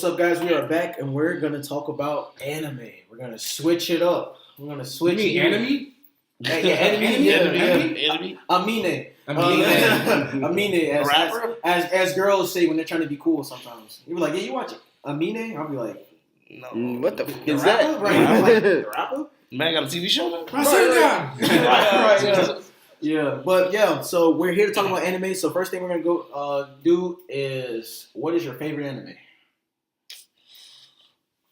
What's up, guys? We are back, and we're gonna talk about anime. We're gonna switch it up. We're gonna switch. You mean anime? Yeah, anime. Amine, as girls say when they're trying to be cool. Sometimes you be like, "Yeah, you watch Amine?" I'll be like, "No, what the fuck is that?" Right? Like, the rapper? Man, got a TV show now. Right. Yeah, but yeah. So we're here to talk about anime. So first thing we're gonna go do is, what is your favorite anime?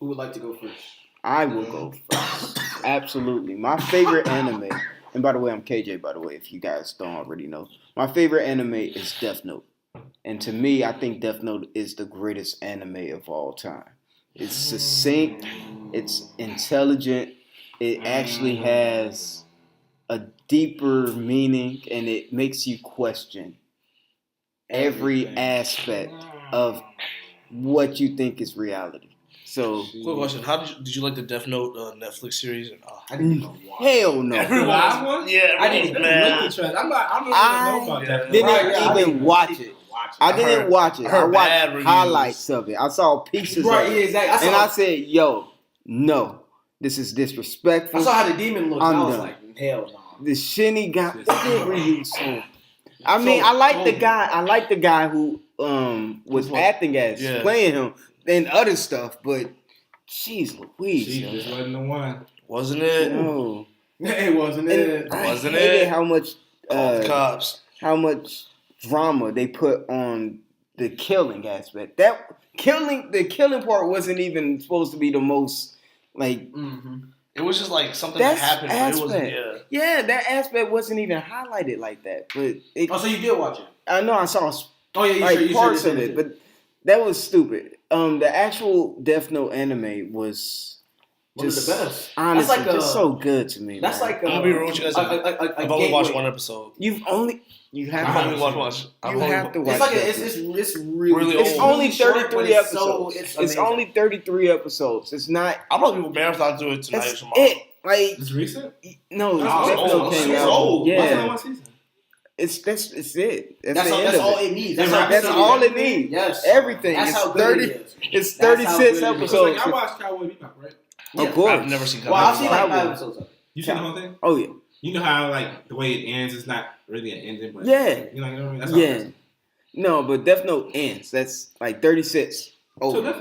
Who would like to go first? I will go first. Absolutely. My favorite anime, and by the way, I'm KJ, by the way, if you guys don't already know. My favorite anime is Death Note. And to me, I think Death Note is the greatest anime of all time. It's succinct, it's intelligent, it actually has a deeper meaning, and it makes you question every aspect of what you think is reality. So, quick question: how did you like the Death Note Netflix series? I didn't even watch. Hell no. The last one? Yeah, I didn't even look at it. I don't know about Death Note. Didn't even watch it. I didn't watch it. I watched highlights of it. I saw pieces of it. Exactly. And I said, yo, no, this is disrespectful. I saw how the demon looked. I was like, hell no. The Shinny guy, so. I mean, I like the guy. I like the guy who was acting as playing him and other stuff, but jeez Louise, she just wasn't the one. Wasn't it? No, it wasn't it. Wasn't it? it? How much cops? How much drama they put on the killing aspect? The killing part wasn't even supposed to be the most like. Mm-hmm. It was just like something that happened. But it wasn't. Yeah, that aspect wasn't even highlighted like that. But so you did watch it? I know I saw. You parts of it, but that was stupid. The actual Death Note anime was just the best. Honestly, that's just so good to me. That's man. like I'm gonna be real with you guys. I've only watched one episode. You have to watch. You have to watch. It's really it's old. only 33 episodes. So, it's only 33 episodes. It's not. I'm gonna be marathon through it tonight. That's it. Like it's recent. No, it's old. Yeah. One season. It's it. That's all it needs. That's all it needs. Yes, everything. That's it's how 30. It is. It's 36 episodes. Like, I watched Cowboy Bebop, right? Yeah. Of course. I've never seen Cowboy Well, I've seen Bebop. like 5 episodes of it. You seen the whole thing? Oh yeah. You know how like the way it ends is not really an ending, but yeah. You know what I mean? That's how No, but Death Note ends. That's like 36. Oh, so that's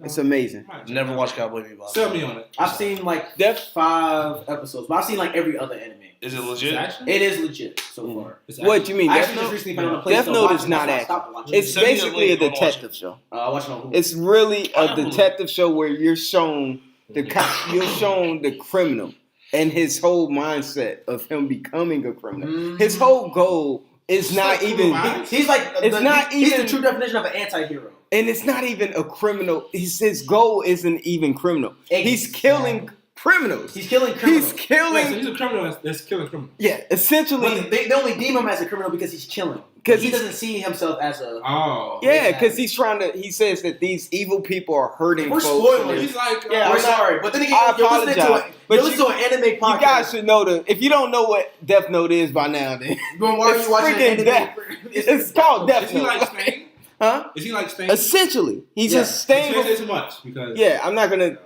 it's amazing. Never watched Cowboy Bebop. Sell me on it. I've seen like 5 episodes, but I've seen like every other anime. Is it legit? It is legit so far. What you mean? I Death actually just Note? recently found a place Death to Note watch is it, not that's why I acting. stopped watching It's basically a detective show. I watch it on Hulu. It's really a detective show where you're shown the criminal and his whole mindset of him becoming a criminal. Mm-hmm. His whole goal is not even. He's like. It's not even. He's the true definition of an anti-hero. And it's not even a criminal. His goal isn't even criminal. Exactly. He's killing criminals. He's killing criminals. Wait, so he's a criminal that's killing criminals. Yeah, essentially. But they only deem him as a criminal because he's killing. Because he doesn't see himself as a. Oh. Yeah, because he's trying to. He says that these evil people are hurting. We're folks. spoiling. He's like, we're sorry, but then again, I apologize. You're listening to an anime podcast. You guys should know if you don't know what Death Note is by now, then why are you watching an anime? It's called Death Note. Is he like Spain? Huh? Is he like Spain? Essentially, he's just staying. It's too much because I'm not gonna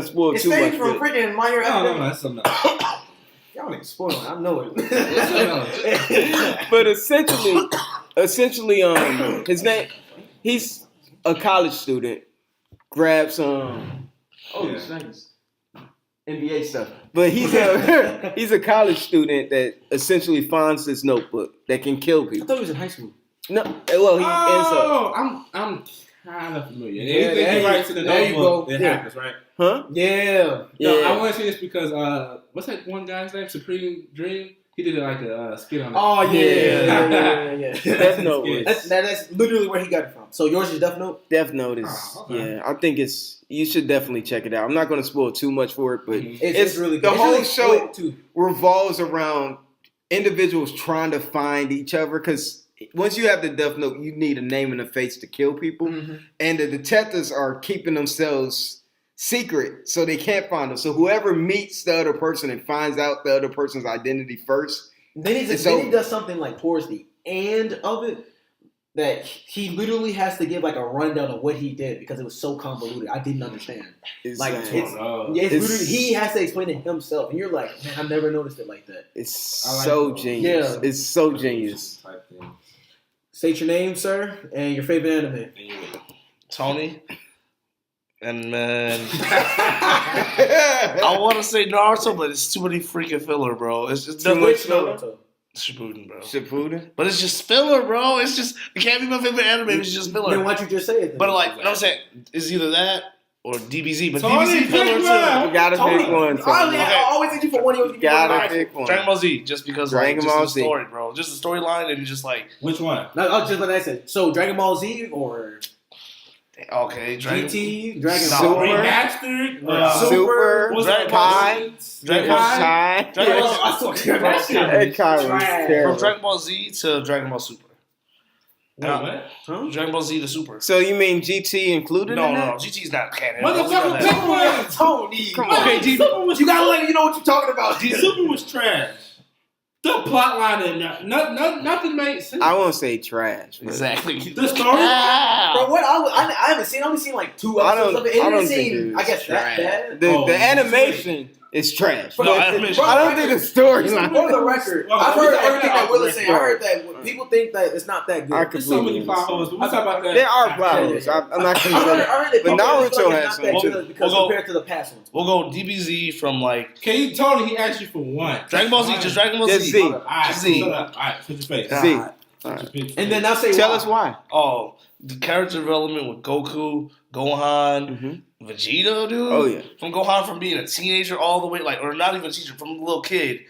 spoil too much. It's from freaking My Hero Academia. No, that's something else. Y'all ain't spoiling. I know it. But essentially, his name. He's a college student. Grabs these things. NBA stuff. But he's a college student that essentially finds this notebook that can kill people. I thought he was in high school. No, well, he ends up. I'm kind of familiar. Yeah, anything he writes in the notebook, it happens, right? Huh? Yeah. No, I want to see this because what's that one guy's name? Supreme Dream. He did like a skit on it. Oh yeah. Death Note. That's literally where he got it from. So yours is Death Note. Death Note is I think you should definitely check it out. I'm not going to spoil too much for it, but it's really good. The whole show revolves around individuals trying to find each other because. Once you have the Death Note, you need a name and a face to kill people. Mm-hmm. And the detectives are keeping themselves secret so they can't find them. So whoever meets the other person and finds out the other person's identity first. Then he does something like towards the end of it that he literally has to give like a rundown of what he did because it was so convoluted. I didn't understand. It's literally he has to explain it himself, and you're like, man, I never noticed it like that. It's so genius. Yeah. It's so genius. State your name, sir, and your favorite anime. Tony. And man, I want to say Naruto, but it's too many freaking filler, bro. It's just too much Naruto. Shippuden, bro. Shippuden? But it's just filler, bro. It's just, it can't be my favorite anime. It's just filler. Then why'd you just say it? Then? But like, what I'm saying, it's either that or DBZ. But Tony, DBZ filler too. You gotta pick one. I always think you for one. You gotta pick one. Dragon Ball Z, just because Dragon Ball Z. The story, bro. Just the storyline and just like. Which one? No, just like I said. So Dragon Ball Z or. Okay, GT, Dragon Super, Remastered, Super, Kai, Dragon Ball From Dragon Ball Z to Dragon Ball Super. Wait, what? Huh? Dragon Ball Z to Super. So you mean GT included? No, in that? GT's not canon. Motherfucker, pick one. Tony, come on. Okay, you gotta let you know what you're talking about. Super was trash. The plot line and nothing made sense. I won't say trash. Exactly. The story. Bro, what I haven't seen. I've only seen like 2 episodes of it. I don't think I guess that bad. The animation is trash. No, animation. I don't think the story. For the record, I've heard everything that Will is saying. I heard that when people think that it's not that good. There's so many plot holes. But we'll talk about that. There are plot holes. I'm not going to say that. But Naruto has some too. Because compared to the past ones. We'll go DBZ from like. Tony, he asked you for one. Dragon Ball Z, just Dragon Ball Z. Z. Alright, Z. Alright, put your face. Z. And then I'll say tell us why. Oh, the character development with Goku, Gohan, Vegeta, dude. Oh yeah. From Gohan from being a teenager all the way, like, or not even a teenager, from a little kid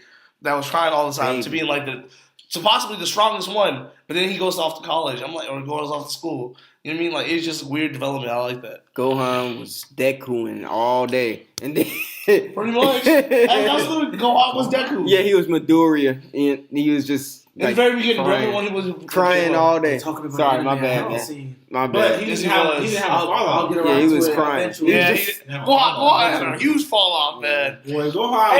that was trying all the time to being like to possibly the strongest one, but then he goes off to college. I'm like, or goes off to school. You know what I mean? Like, it's just weird development. I like that. Gohan was Dekuing all day, and then pretty much. That's what Gohan was Deku. Yeah, he was Midoriya, and he was just. In the very beginning, remember when he was crying all day. Sorry, my bad, man. My bad. But he didn't have a fallout. Yeah, he was crying. Yeah, Gohan had a huge fall off, man. Boy, Gohan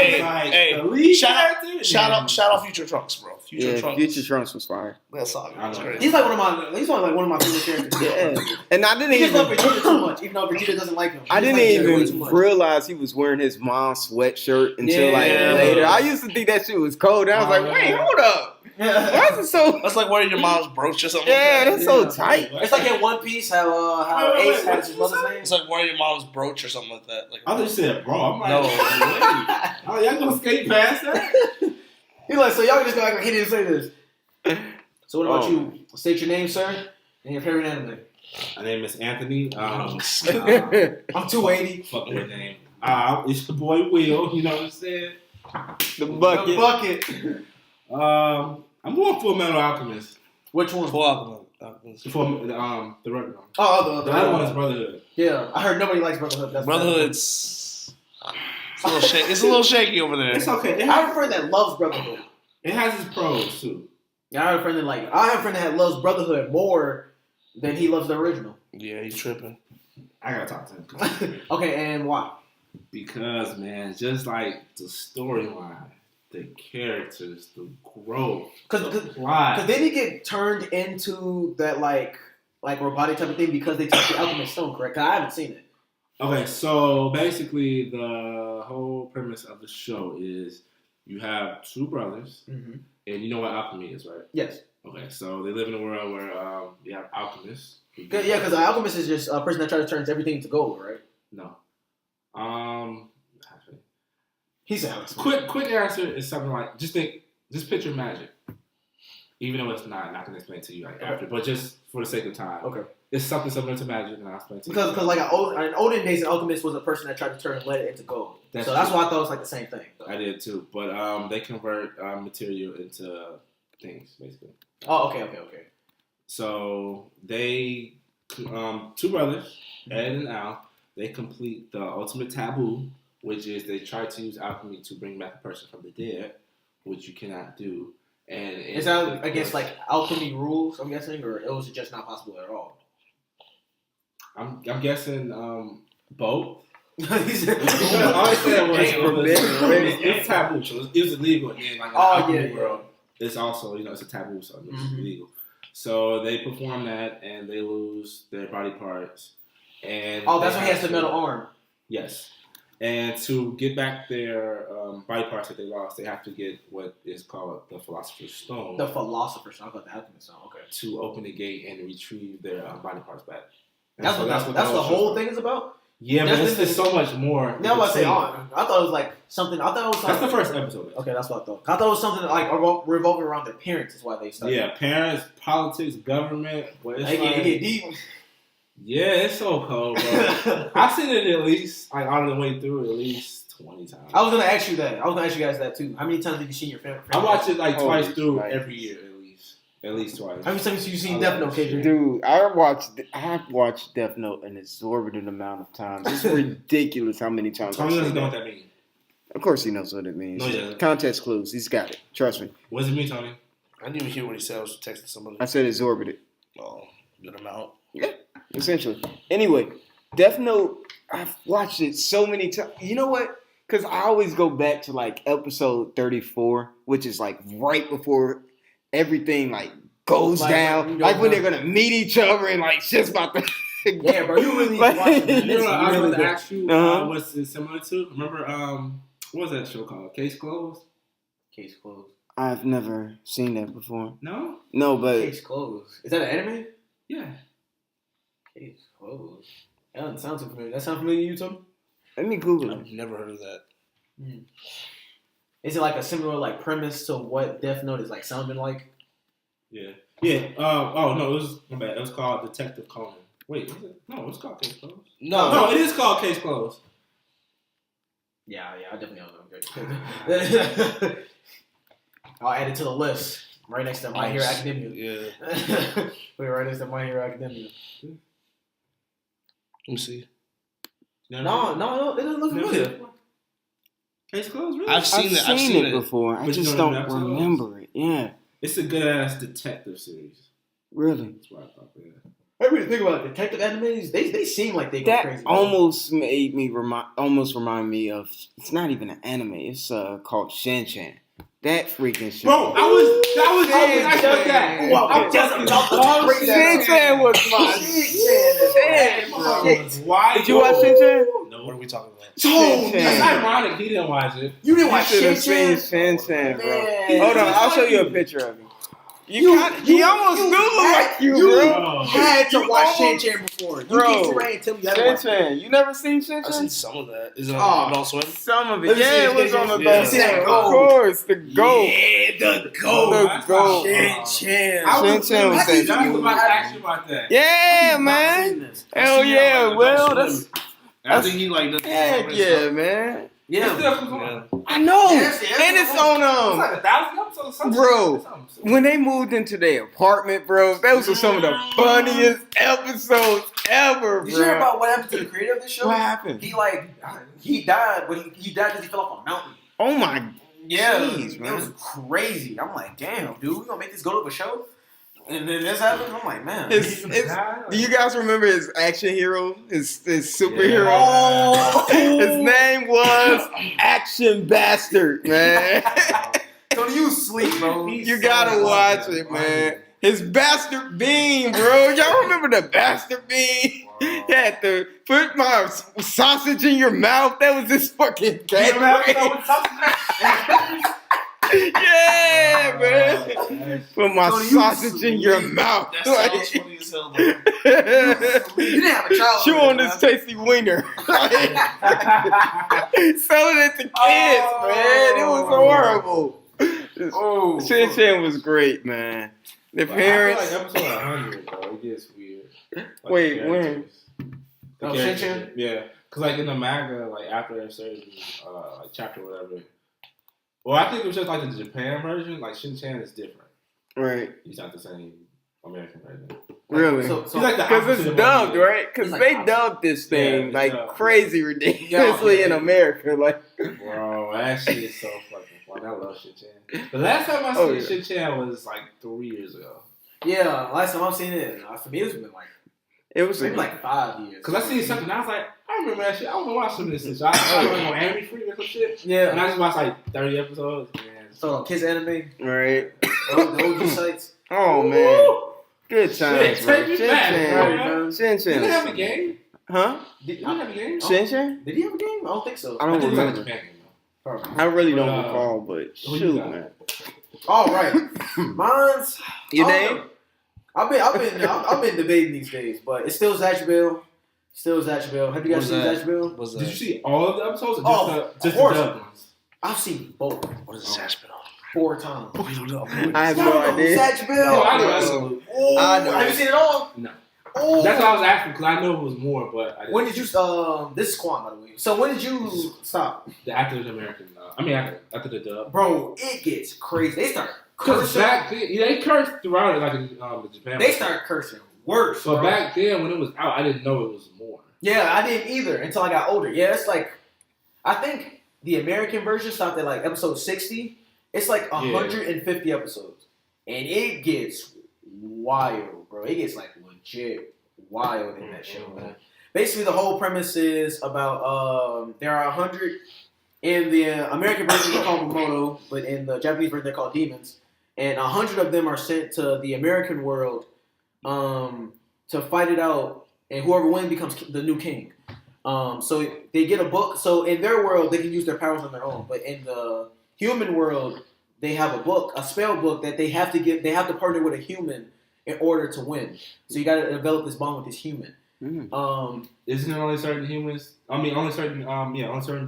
was like shout out Future Trunks, bro. Future Trunks was fire. That song was great. He's like one of my favorite characters. Yeah, and I didn't even love Vegeta too much, even though Vegeta doesn't like him. I didn't even realize he was wearing his mom's sweatshirt until later. I used to think that shit was cold. I was like, wait, hold up. Why is it so? That's like wearing your mom's brooch or something. Yeah, that's so tight. It's like in One Piece how Ace has his mother's name. It's like wearing your mom's brooch or something like that. Like, I thought you said bro. I'm like, no. Y'all gonna skate past that? He's like, so y'all just go act like he didn't say this. So what about you? State your name, sir, and your favorite anime. My name is Anthony. I'm 280. Fuck your name. It's the boy Will. You know what I'm saying? The bucket. I'm going Full Metal Alchemist. Which one? Full Alchemist. The regular one. Oh, the other one is Brotherhood. Yeah, I heard nobody likes Brotherhood. Brotherhood's a little shaky. It's a little shaky over there. It's okay. I have a friend that loves Brotherhood. It has its pros too. Yeah, I have a friend that loves Brotherhood more than he loves the original. Yeah, he's tripping. I gotta talk to him. Okay, and why? Because man, just like the storyline. The characters, the growth, because then he get turned into that like robotic type of thing because they took the alchemist stone, correct? I haven't seen it. Okay, so basically the whole premise of the show is you have 2 brothers, and you know what alchemy is, right? Yes. Okay, so they live in a world where you have alchemists. Yeah, because an alchemist is just a person that tries to turn everything to gold, right? No. He said quick answer is something like just picture magic. Even though it's not going to explain to you after, but just for the sake of time. Okay. It's something similar to magic, and I'll explain to you. Because like in olden days, an alchemist was a person that tried to turn lead into gold. That's why I thought it was like the same thing. I did too, but they convert material into things basically. Oh, okay. So they 2 brothers, Ed and Al, they complete the ultimate taboo, which is they try to use alchemy to bring back a person from the dead, which you cannot do. And is that against like alchemy rules? I'm guessing, or it was just not possible at all. I'm guessing both. All he said was it's taboo, so it was illegal. And then like in the world, it's also it's a taboo, so it's illegal. So they perform that, and they lose their body parts. And that's when he has the metal arm. Yes. And to get back their body parts that they lost, they have to get what is called the Philosopher's Stone. The Philosopher's Stone. I got the Alchemist Stone. Okay. To open the gate and retrieve their body parts back. And That's what the whole thing is about? Yeah, but there's so much more. No, I say on. I thought it was like something. I thought it was that's the first episode. Okay, that's what I thought. I thought it was something like revolving around their parents. Is why they started. Yeah, parents, politics, government. But it's they get deep. Yeah, it's so cold, bro. I've seen it at least like all the way through at least 20 times. I was gonna ask you that. I was gonna ask you guys that too. How many times have you seen your family? I watch it like twice through every year at least. At least twice. How many times have you seen Death Note, KJ? Dude, I've watched Death Note an exorbitant amount of times. It's ridiculous how many times. Tony doesn't know what that means. Of course he knows what it means. No, he doesn't. Context clues. He's got it. Trust me. What does it mean, Tony? I didn't even hear what he said. I was texting somebody. I said exorbitant. Oh, good amount. Yeah, essentially. Anyway, Death Note, I've watched it so many times. You know what? Because I always go back to like episode 34, which is like right before everything like goes down. Like when they're going to meet each other and like shit's about to... Yeah, bro, you really need to watch it. You know what I was going to ask you what's it similar to? Remember, what was that show called? Case Closed? Case Closed. I've never seen that before. No? No, but... Case Closed. Is that an anime? Yeah. Case Closed. That doesn't sound too familiar. That sound familiar to you, Tony? Let me Google it. I've never heard of that. Is it like a similar like premise to what Death Note is like sounding like? Yeah. Yeah. Oh, no, it was my bad. It was called Detective Conan. Wait, was it? No, it's called Case Closed. No, it is called Case Closed. Yeah, I definitely don't know. I'll add it to the list. Right next to My Hero Academia. Yeah. Wait, right next to My Hero Academia. Let me see. No, it doesn't look familiar. Case Closed, really? I've seen it before. I just don't remember it. Yeah. It's a good ass detective series. Really? That's what I thought. Yeah. I really think about it. Detective animes. They seem like they go crazy. That almost made me remind me of. It's not even an anime. It's called Shin Chan. That freaking shit. Bro, I was hoping I said that. Shin Chan was my shit. Why? Did you watch Shin Chan? No, what are we talking about? That's ironic. He didn't watch it. You didn't watch Shin Chan? Shin Chan, bro. Hold on, I'll show you a picture of him. He almost do look like you, bro. You had to watch Shin Chan before. You can't sit right and tell me that. Shin Chan. You never seen Shin Chan? I've seen some of that. Is it on Adult Swim? Some of it. Yeah, it was on Adult Swim. Of course, the GOAT. Yeah, the GOAT. Shin Chan. Shin Chan was that. I was about to ask you about that. Yeah, man. Hell yeah. Well, that's... I think he like does. Heck yeah, man. Yeah. I know. Yes, and it's on It's like 1,000 episodes. Bro, when they moved into their apartment, bro, those were some of the funniest episodes ever, bro. Did you hear about what happened to the creator of this show? What happened? He died, but he died because he fell off a mountain. Oh my. Yeah, Jeez, man. It was crazy. I'm like, damn, dude, we gonna make this go to a show? And then this happened. I'm like, man. Do you guys remember his action hero? His superhero? Yeah. Oh. His name was Action Bastard, man. Don't you sleep, bro? You gotta watch it, man. His bastard bean, bro. Y'all remember the bastard bean? He had to put my sausage in your mouth. That was his fucking catchphrase. Yeah, man. Put my sausage in your mouth. That sounds funny as hell, though. You didn't have a child. Chew on this tasty wiener. Selling it to kids, man. It was horrible. Shin Chan was great, man. The parents. I feel like episode 100, bro. It gets weird. Like Wait, when? Shin Chan? Yeah. Because, like, in the manga, like, after a certain like chapter or whatever. Well, I think it was just like the Japan version. Like, Shin Chan is different. Right. He's not the same American version. Really? He's like the because it's dubbed, right? Because they dubbed this thing crazy ridiculously in America. Like, bro, that shit is so fucking fun. I love Shin Chan. The last time I seen Shin Chan was like 3 years ago. Yeah, last time I've seen it, for me, it's been like. It was like 5 years. Because I seen something, I was like, I remember that shit. I want to watch some of this shit. So I went on Anime Freak or some shit. Yeah. And I just watched like 30 episodes. Man. So, Kiss Anime. Right. The OG sites. Oh, man. Good times, Shit, bro. take me Shin back, Chan. bro. Shin Did he Chan. have a game? Huh? Did he have a game? Shin Chan? Did he have a game? I don't think so. I don't think it was like a remember. Japan game, though. I really don't But, recall, but who you shoot, got? man. All right, mine's. Your I don't name? know. I've been debating these days, but it's still Zatch Bell. Still Zatch Bell. Have you guys seen Zatch Bell? What's Did that? you see all of the episodes or Oh, just of course. the dub ones? I've seen both What is Zatch Bell? 4 times. I have no idea. Zatch Bell. No, I know. Oh, I know. have you seen it all? No. Oh. That's what I was asking because I know it was more, but I didn't. When did you? This is Quan, by the way. So when did you stop, The African American? After the dub. bro? It gets crazy. They start Because cursing. back then, they cursed throughout it, like in the Japan. They start cursing worse. So bro. back then, when it was out, I didn't know it was more. Yeah, I didn't either until I got older. Yeah, it's like I think the American version stopped at like episode 60. It's like 150 episodes, and it gets wild, bro. It gets like legit wild in that show, man. Basically, the whole premise is about there are 100 in the American version they're called Momoto, but in the Japanese version they're called demons, and 100 of them are sent to the American world to fight it out, and whoever wins becomes the new king. So they get a book. So in their world, they can use their powers on their own, but in the human world, they have a book, a spell book that they have to get. They have to partner with a human in order to win. So you got to develop this bond with this human. Isn't it only certain humans? Only certain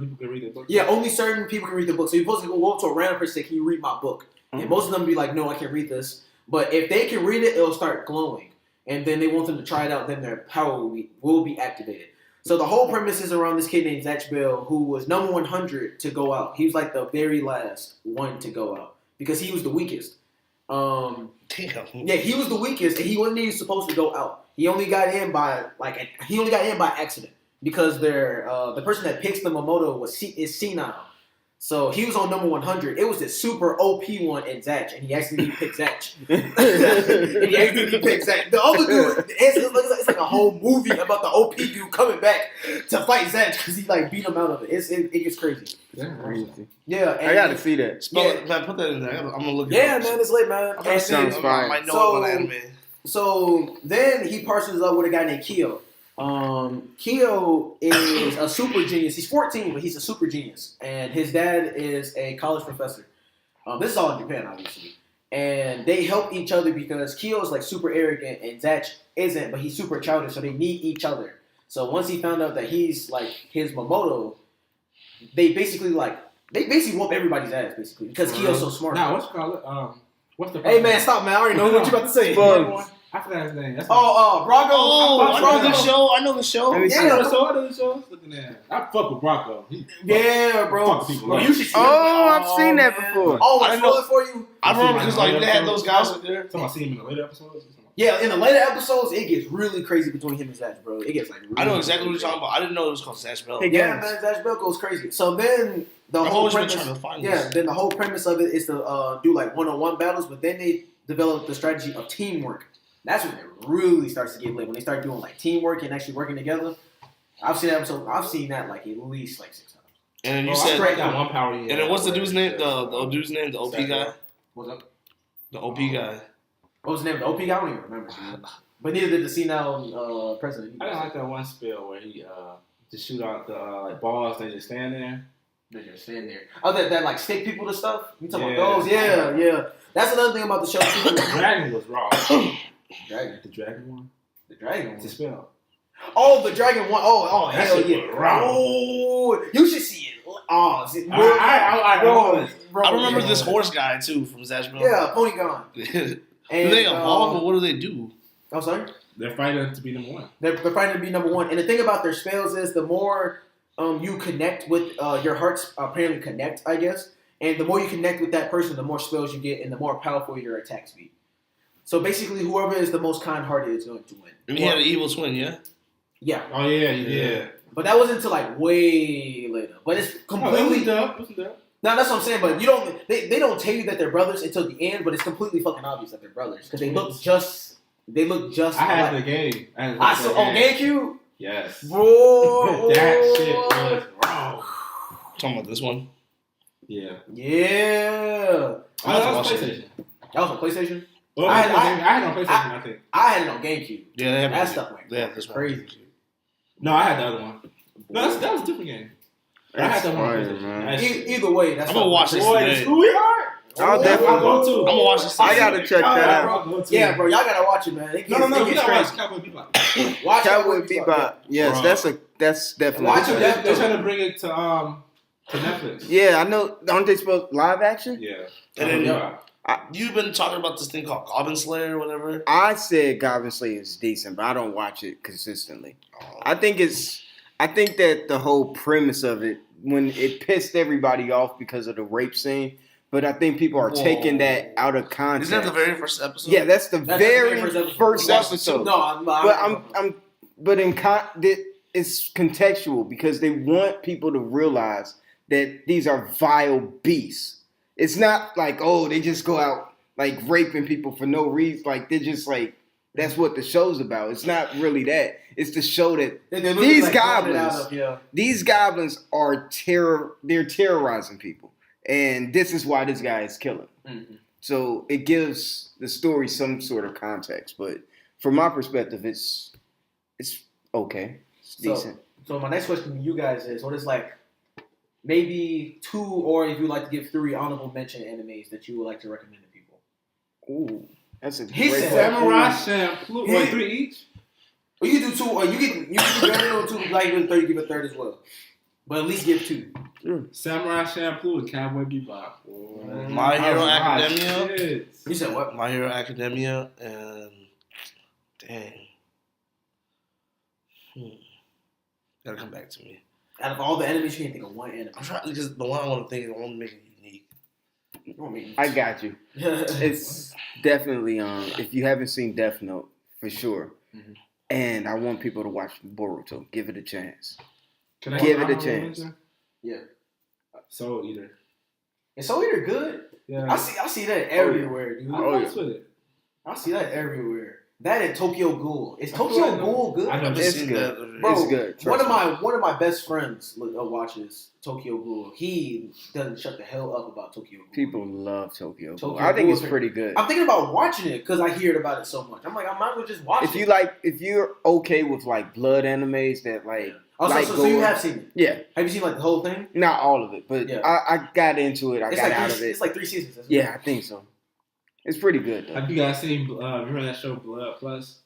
people can read the book. Yeah, only certain people can read the book. So you're supposed to go up to a random person and say, "Can you read my book?" And most of them be like, "No, I can't read this." But if they can read it, it'll start glowing, and then they want them to try it out. Then their power will be activated. So the whole premise is around this kid named Zatch Bell, who was number 100 to go out. He was like the very last one to go out because he was the weakest. Damn. Yeah, he was the weakest, and he wasn't even supposed to go out. He only got in by accident because the person that picks the Momoto is senile. So he was on number 100. It was this super OP one in Zatch, and he actually picked Zatch. The other dude, it's like a whole movie about the OP dude coming back to fight Zatch because he like beat him out of it. It gets crazy. Crazy. Yeah, I gotta see that. Spell it, man, put that in there. I'm gonna look it Yeah, up. man, it's lit, man. That sounds fine. I might know about anime. So then he partners up with a guy named Kyo. Kyo is a super genius. He's 14, but he's a super genius. And his dad is a college professor. This is all in Japan, obviously. And they help each other because Kyo is like super arrogant and Zatch isn't, but he's super childish, so they need each other. So once he found out that he's like his Momoto, they basically whoop everybody's ass, basically, because Kyo's so smart. Now, what's the Hey man, stop man, I already know what you're about to say. Bugs. I forgot his name. That's Braco. I know the show. Let me see. I know the show. Looking at I fuck with Brocco. Yeah, bro. Fuck people Bro, up. you should see it. I've seen that man. before. Oh, I I know- spoil it for you. I remember because like they had those guys up there. Talking about seeing him in the later episodes. Yeah, in the later episodes, it gets really crazy between him and Zatch, bro. It gets like really I know exactly what you're crazy. talking about. I didn't know it was called Zatch Bell. Hey, Yeah, man, Zatch Bell goes crazy. So then the I've whole always been premise, trying to find yeah, this. then the whole premise of it is to do like one-on-one battles, but then they develop the strategy of teamwork. That's when it really starts to get lit. When they start doing like teamwork and actually working together. I've seen that like at least like 6 times. And you I said, straight got one power. and then what's the dude's name? The dude's name, the OP guy. What's up? The OP guy. What was his name? The OP guy? I don't even remember. Dude. But neither did the senile president. I didn't like that one spell where he just shoot out the like balls. They just stand there. They just stand there. Oh, that like stick people to stuff. You talking Yeah. about those? Yeah. That's another thing about the show too. The dragon was raw. Dragon. The dragon one. The dragon It's a one. spell. Oh, the dragon one. Oh, That hell shit yeah. was raw. Oh, you should see it. Oh, see, I bro, I remember yeah. this horse guy too from Zatch Bell. Yeah, Pony Gone. do And, they evolve or what do they do? I'm sorry. They're fighting to be number one. They're fighting to be number one. And the thing about their spells is the more you connect with your hearts apparently connect, I guess. And the more you connect with that person, the more spells you get and the more powerful your attacks be. So basically, whoever is the most kind-hearted is going to win. And he had an evil twin, yeah? Yeah. Oh yeah. But that wasn't until like way later. But it's completely dumb. No, that's what I'm saying. But you don't. They don't tell you that they're brothers until the end. But it's completely fucking obvious that they're brothers because they look just. They look just. I had the alike. game. I saw on GameCube. Yes. Bro, That shit was wrong. Talking about this one. Yeah. Yeah. Oh, that was PlayStation. That was on PlayStation. Well, I had it on PlayStation, I think. I had it on GameCube. Yeah, they have that stuff went that's crazy. No, I had the other one. No, that was a different game. I had that one on PlayStation. Man. Either way, that's I'm gonna watch this today. I'll definitely go too. I'm gonna watch this. I gotta check that out. Yeah, bro, y'all gotta watch it, man. No, you gotta watch Cowboy Bebop. Watch Cowboy Bebop. Yes, that's definitely. Watch it. They're trying to bring it to Netflix. Yeah, I know. Aren't they supposed live action? Yeah. And then you've been talking about this thing called Goblin Slayer or whatever. I said Goblin Slayer is decent, but I don't watch it consistently. I think that the whole premise of it, when it pissed everybody off because of the rape scene, but I think people are taking that out of context. Isn't that the very first episode? Yeah, that's the very first episode. No, But it's contextual because they want people to realize that these are vile beasts. It's not like, oh, they just go out like raping people for no reason. Like they're just like, that's what the show's about. It's not really that. It's to show that these goblins are they're terrorizing people. And this is why this guy is killing. Mm-hmm. So it gives the story some sort of context. But from my perspective, it's okay. It's decent. So my next question to you guys is, what is like maybe 2 or if you'd like to give 3 honorable mention animes that you would like to recommend to people? Ooh, that's a He great said Samurai Champloo. Wait, 3 each? Or you can do 2, or you can give 2, like give a third, give a third as well. But at least give 2. Sure. Samurai Champloo and Cowboy Bebop. My Hero Academia. You said what? My Hero Academia and dang. Gotta come back to me. Out of all the enemies, you can't think of one enemy. I'm trying because the one I want to think of, I want to make it unique. I got you. It's definitely if you haven't seen Death Note, for sure. Mm-hmm. And I want people to watch Boruto. Give it a chance. Can I give it a chance? Yeah. Soul Eater. Is Soul Eater good? Yeah. I see that everywhere, dude. With it. I see that everywhere. That and Tokyo Ghoul. Is Tokyo Ghoul good? I know it's good. Bro, it's good. One of my best friends watches Tokyo Ghoul. He doesn't shut the hell up about Tokyo Ghoul. People love Tokyo Ghoul. I think it's pretty good. I'm thinking about watching it because I heard about it so much. I'm like, I might as well just watch it. If you're okay with like blood animes that like. So you have seen it? Yeah. Have you seen like the whole thing? Not all of it, but yeah. I got into it. I got out of it. It's like 3 seasons. Yeah, I think so. It's pretty good, though. Have you guys seen, remember that show Blood Plus?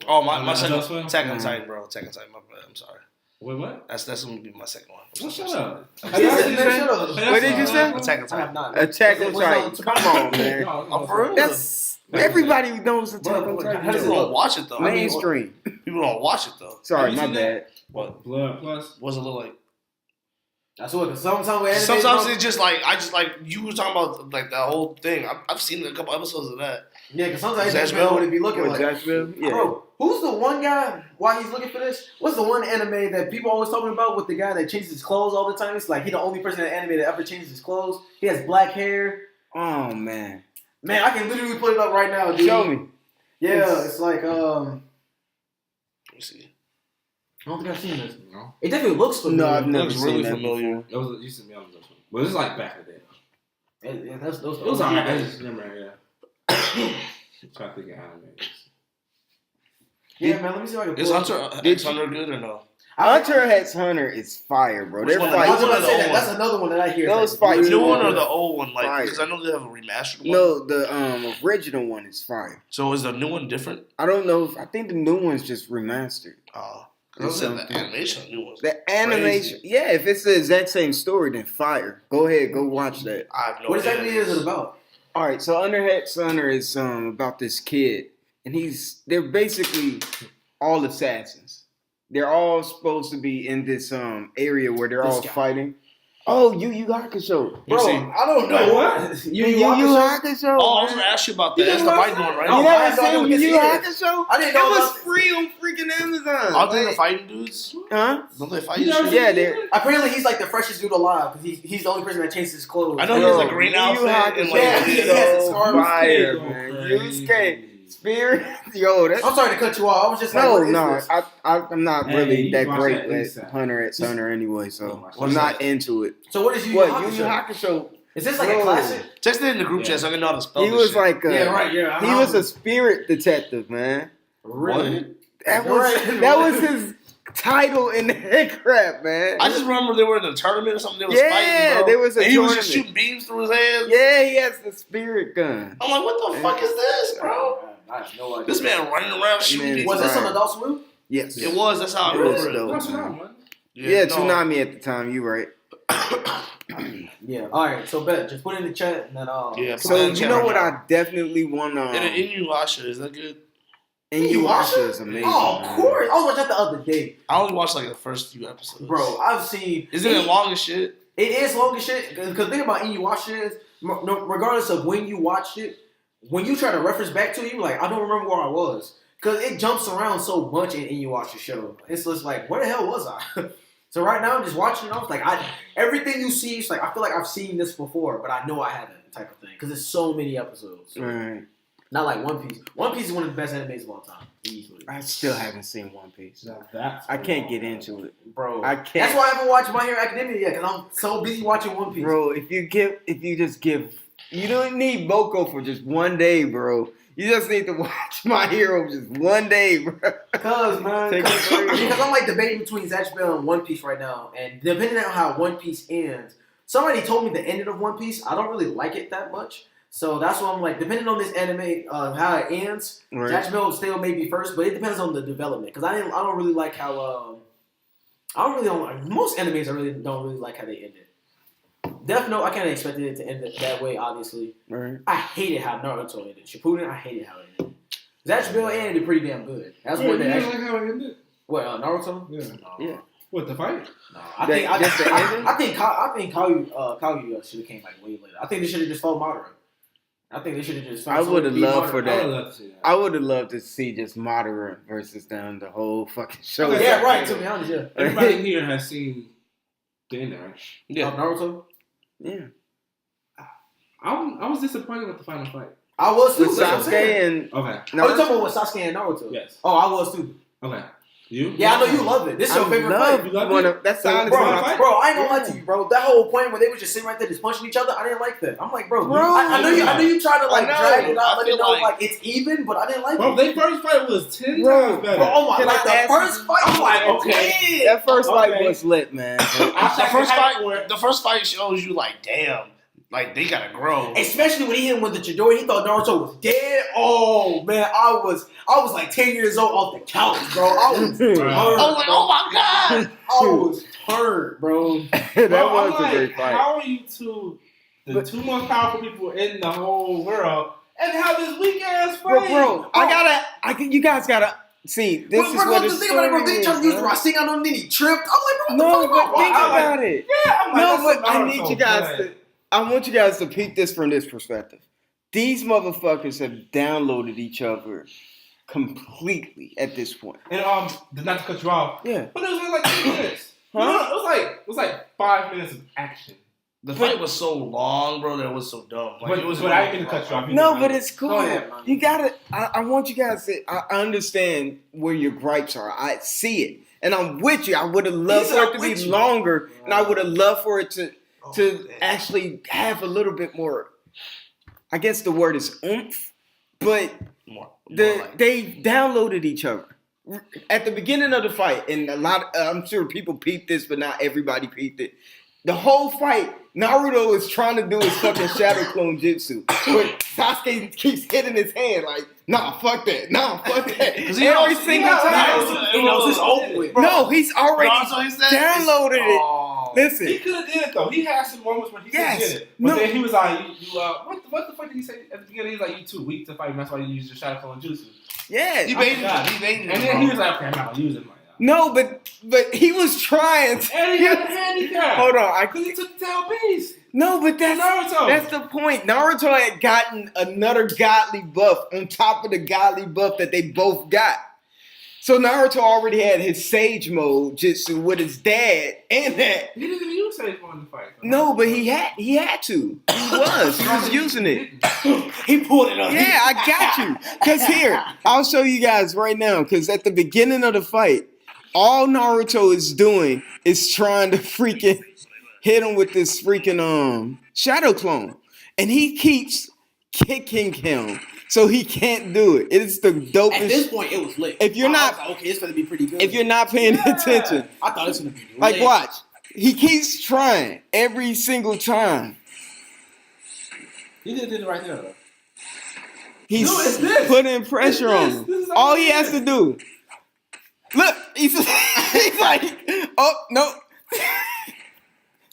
Oh, my second Attack on Titan, bro. Attack on Titan, my bad. I'm sorry. Wait, what? That's going to be my second one. Well, shut up. What did you say? Attack on Titan. Attack on Titan. Come on, man. For real? That's everybody knows Attack on Titan. People don't watch it, though. Mainstream. People don't watch it, though. Sorry, my bad. What? Blood Plus? What's it look like? That's what. Sometimes it's just like you were talking about like that whole thing. I've seen a couple episodes of that. Yeah, because sometimes it depends what it be looking like. Yeah. Bro, who's the one guy? Why he's looking for this? What's the one anime that people always talking about with the guy that changes his clothes all the time? It's like he the only person in the anime that ever changes his clothes. He has black hair. Oh man, I can literally put it up right now, dude. Show me. Yeah, it's like Let me see. I don't think I've seen this. No. It definitely looks familiar. No, I've never looks seen really that familiar. It was used to be on this one. Well, this is like back in the day. Yeah, those it was alright. I just remember, yeah. Try to think of animes. Yeah, man, let me see if I can pull Is Hunter good or no? Hunter x Hunter is fire, bro. They're I was gonna say that. That's another one that I hear. Those fights. The new one or the old one? Like, because I know they have a remastered one. No, the original one is fire. So is the new one different? I don't know. I think the new one's just remastered. Oh. Because the animation, new ones. The animation, yeah. If it's the exact same story, then fire. Go ahead, go watch that. I have no What exactly is it about? All right, so Hunter x Hunter is about this kid, and they're basically all assassins. They're all supposed to be in this area where they're all fighting. Oh, Yu Yu Hakusho. Bro, I don't know. What? Yu Yu Hakusho. Oh, I was going to ask you about that. That's the fighting one, right? You never seen Yu Yu Hakusho? I didn't know. It was free on freaking Amazon. Aren't they the fighting dudes? Huh? Don't they fight? Yeah, they're... Apparently, he's like the freshest dude alive because he's the only person that changes his clothes. I know he has a green outfit. And yeah, he has a scarf. Fire, man. Yusuke. Spirit, yo, I'm sorry to cut you off. I was just I'm not really that great at Hunter x Hunter anyway, so I'm not into it. So what is Yu Yu Hakusho? Is this like Bro. a classic? Text it in the group chat so I can know how to spell He this was shit. like, Yeah, right. Yeah, he was a spirit detective, man. really. That was his title in that crap, man. I just remember they were in a tournament or something. They was fighting, bro. there was a and he was tournament. just shooting beams through his hands. Yeah, he has the spirit gun. I'm like, what the fuck is this, bro? I have no idea. This man running around shooting. Man, Was this on right. Adult Swim? Yes, It was. That's how I It was remember it. dope. man. Yeah, no. Toonami at the time. You right. Yeah. All right. So bet just put it in the chat and then Yeah. So you know what I definitely want to. And Inuyasha, is that good? Inuyasha is amazing. Oh, of man. course. I was watching that the other day, I only watched like the first few episodes. bro. I've seen. Isn't it long as shit? It is long as shit. Because think about Inuyasha is, regardless of when you watched it, when you try to reference back to it, you're like, I don't remember where I was. Because it jumps around so much in Inuyasha show. It's just like, where the hell was I? So right now I'm just watching it. I was like, everything you see, it's like, I feel like I've seen this before, but I know I haven't, type of thing. Because there's so many episodes. Right. Not like One Piece. One Piece is one of the best animes of all time. Easily. I still haven't seen One Piece. Now that's I can't get into it, Bro. I can't. That's why I haven't watched My Hero Academia yet, because I'm so busy watching One Piece. bro. If you just give, you don't need Boko for just one day, bro. You just need to watch My Hero just one day, bro. Because I'm like debating between Zatch Bell and One Piece right now, and depending on how One Piece ends, somebody told me the ending of One Piece, I don't really like it that much. So that's why I'm like, depending on this anime, how it ends, Right. Zatch Bell still may be first, but it depends on the development. Because I don't really like how most animes I really don't really like how they end it. Death Note, I kind of expected it to end it that way, obviously. Right. I hated how Naruto ended. Shippuden, I hated how it ended. Zatch Bell ended pretty damn good. That's Wait, one you that didn't actually. like how it ended? What, Naruto? Yeah. No. Yeah. What, the fight? No. Just the ending? I think Kaguya should have came like way later. I think they should have just followed Madara. I think they should have just. I would have loved for I that. would love to see that. I would have loved to see just Madara versus them the whole fucking show. Okay. Yeah, right. To be honest, yeah. Everybody here has seen the ending, right? Yeah. Naruto. Yeah. I was disappointed with the final fight. I was too. With That's what I'm saying. Sasuke and Okay. Oh, you talking Naruto. about with Sasuke and Naruto? Yes. Oh, I was too. Okay. You? Yeah, I know you love it. This is your favorite fight. You love one it? of that's So, honestly Bro, Final my fight? I ain't gonna lie to you, bro. That whole point where they were just sitting right there just punching each other, I didn't like that. I'm like, bro, Bro. I know you tried to like I know. drag it out, I let it feel know like- like it's even, but I didn't like Bro, it. their first fight was 10 Bro, times better. Bro, oh my, Can like I the ask first you- fight, I'm like, Okay. okay. that first fight Okay. was lit, man. The first fight shows you like, damn, like they gotta grow. Especially when he hit him with the Chidori, he thought Naruto was dead. Oh man, I was like 10 years old off the couch, bro. I was turned. I was like, oh my god. I was turned, bro. that Bro, I'm was a like, great fight. How are you the two most powerful people in the whole world and have this weak ass fight? Bro, you guys gotta see. This Bro, is bro, what the the thing about it, bro, story they is, tried to use the bro. Rasengan on him, then he tripped. I'm like, bro, No, what the fuck? but think I like- about it. Yeah, I'm like, No, that's but I Naruto, need you guys but- to. I want you guys to peek this from this perspective. These motherfuckers have downloaded each other completely at this point. And not to cut you off, Yeah. but it was only like 2 minutes. Huh? You know, it was like 5 minutes of action. The fight was so long, bro. That was so dumb. Like, it was. But I didn't cut you off. No, but it's cool. Go ahead, man. You gotta. I want you guys to. I understand where your gripes are. I see it, and I'm with you. I would have loved He's for it not to be with you. longer, and I would have loved for it to man. actually have a little bit more. I guess the word is oomph, but they downloaded each other at the beginning of the fight, and I'm sure people peeped this, but not everybody peeped it. The whole fight, Naruto is trying to do his fucking shadow clone jutsu, but Sasuke keeps hitting his hand like, nah, fuck that, Because he every knows- single he knows- time. He knows it's over with. No, he's already Also, he said- downloaded it. Oh. Listen, He could have did it though. He had some moments where he Yes. could have did it. But No. then he was like, what the fuck did he say at the beginning? He was like, you too weak to fight, and that's why you use your shadow clone jutsu. yeah. He Oh, made God. it. He made it. And then he was like, okay, I'm not gonna use it. No, but he was trying. And he had a handicap. Hold on, Because he took the tail beast. no, but Naruto. that's the point. Naruto had gotten another godly buff on top of the godly buff that they both got. So Naruto already had his Sage mode jutsu with his dad and that. He didn't even use Sage Mode in the fight. No, but he had to. He was using it. He pulled it on. Yeah, I got you. Because here, I'll show you guys right now. Because at the beginning of the fight, all Naruto is doing is trying to freaking hit him with this freaking shadow clone, and he keeps kicking him, so he can't do it. It's the dopest. At this point, it was lit. If you're not I was like, okay, it's gonna be pretty good. if you're not paying attention, I thought it was gonna be lit. like watch, he keeps trying every single time. He did it right there, though. He's No, it's this. putting pressure on him. This is All he has to do. Look, he's like, oh no.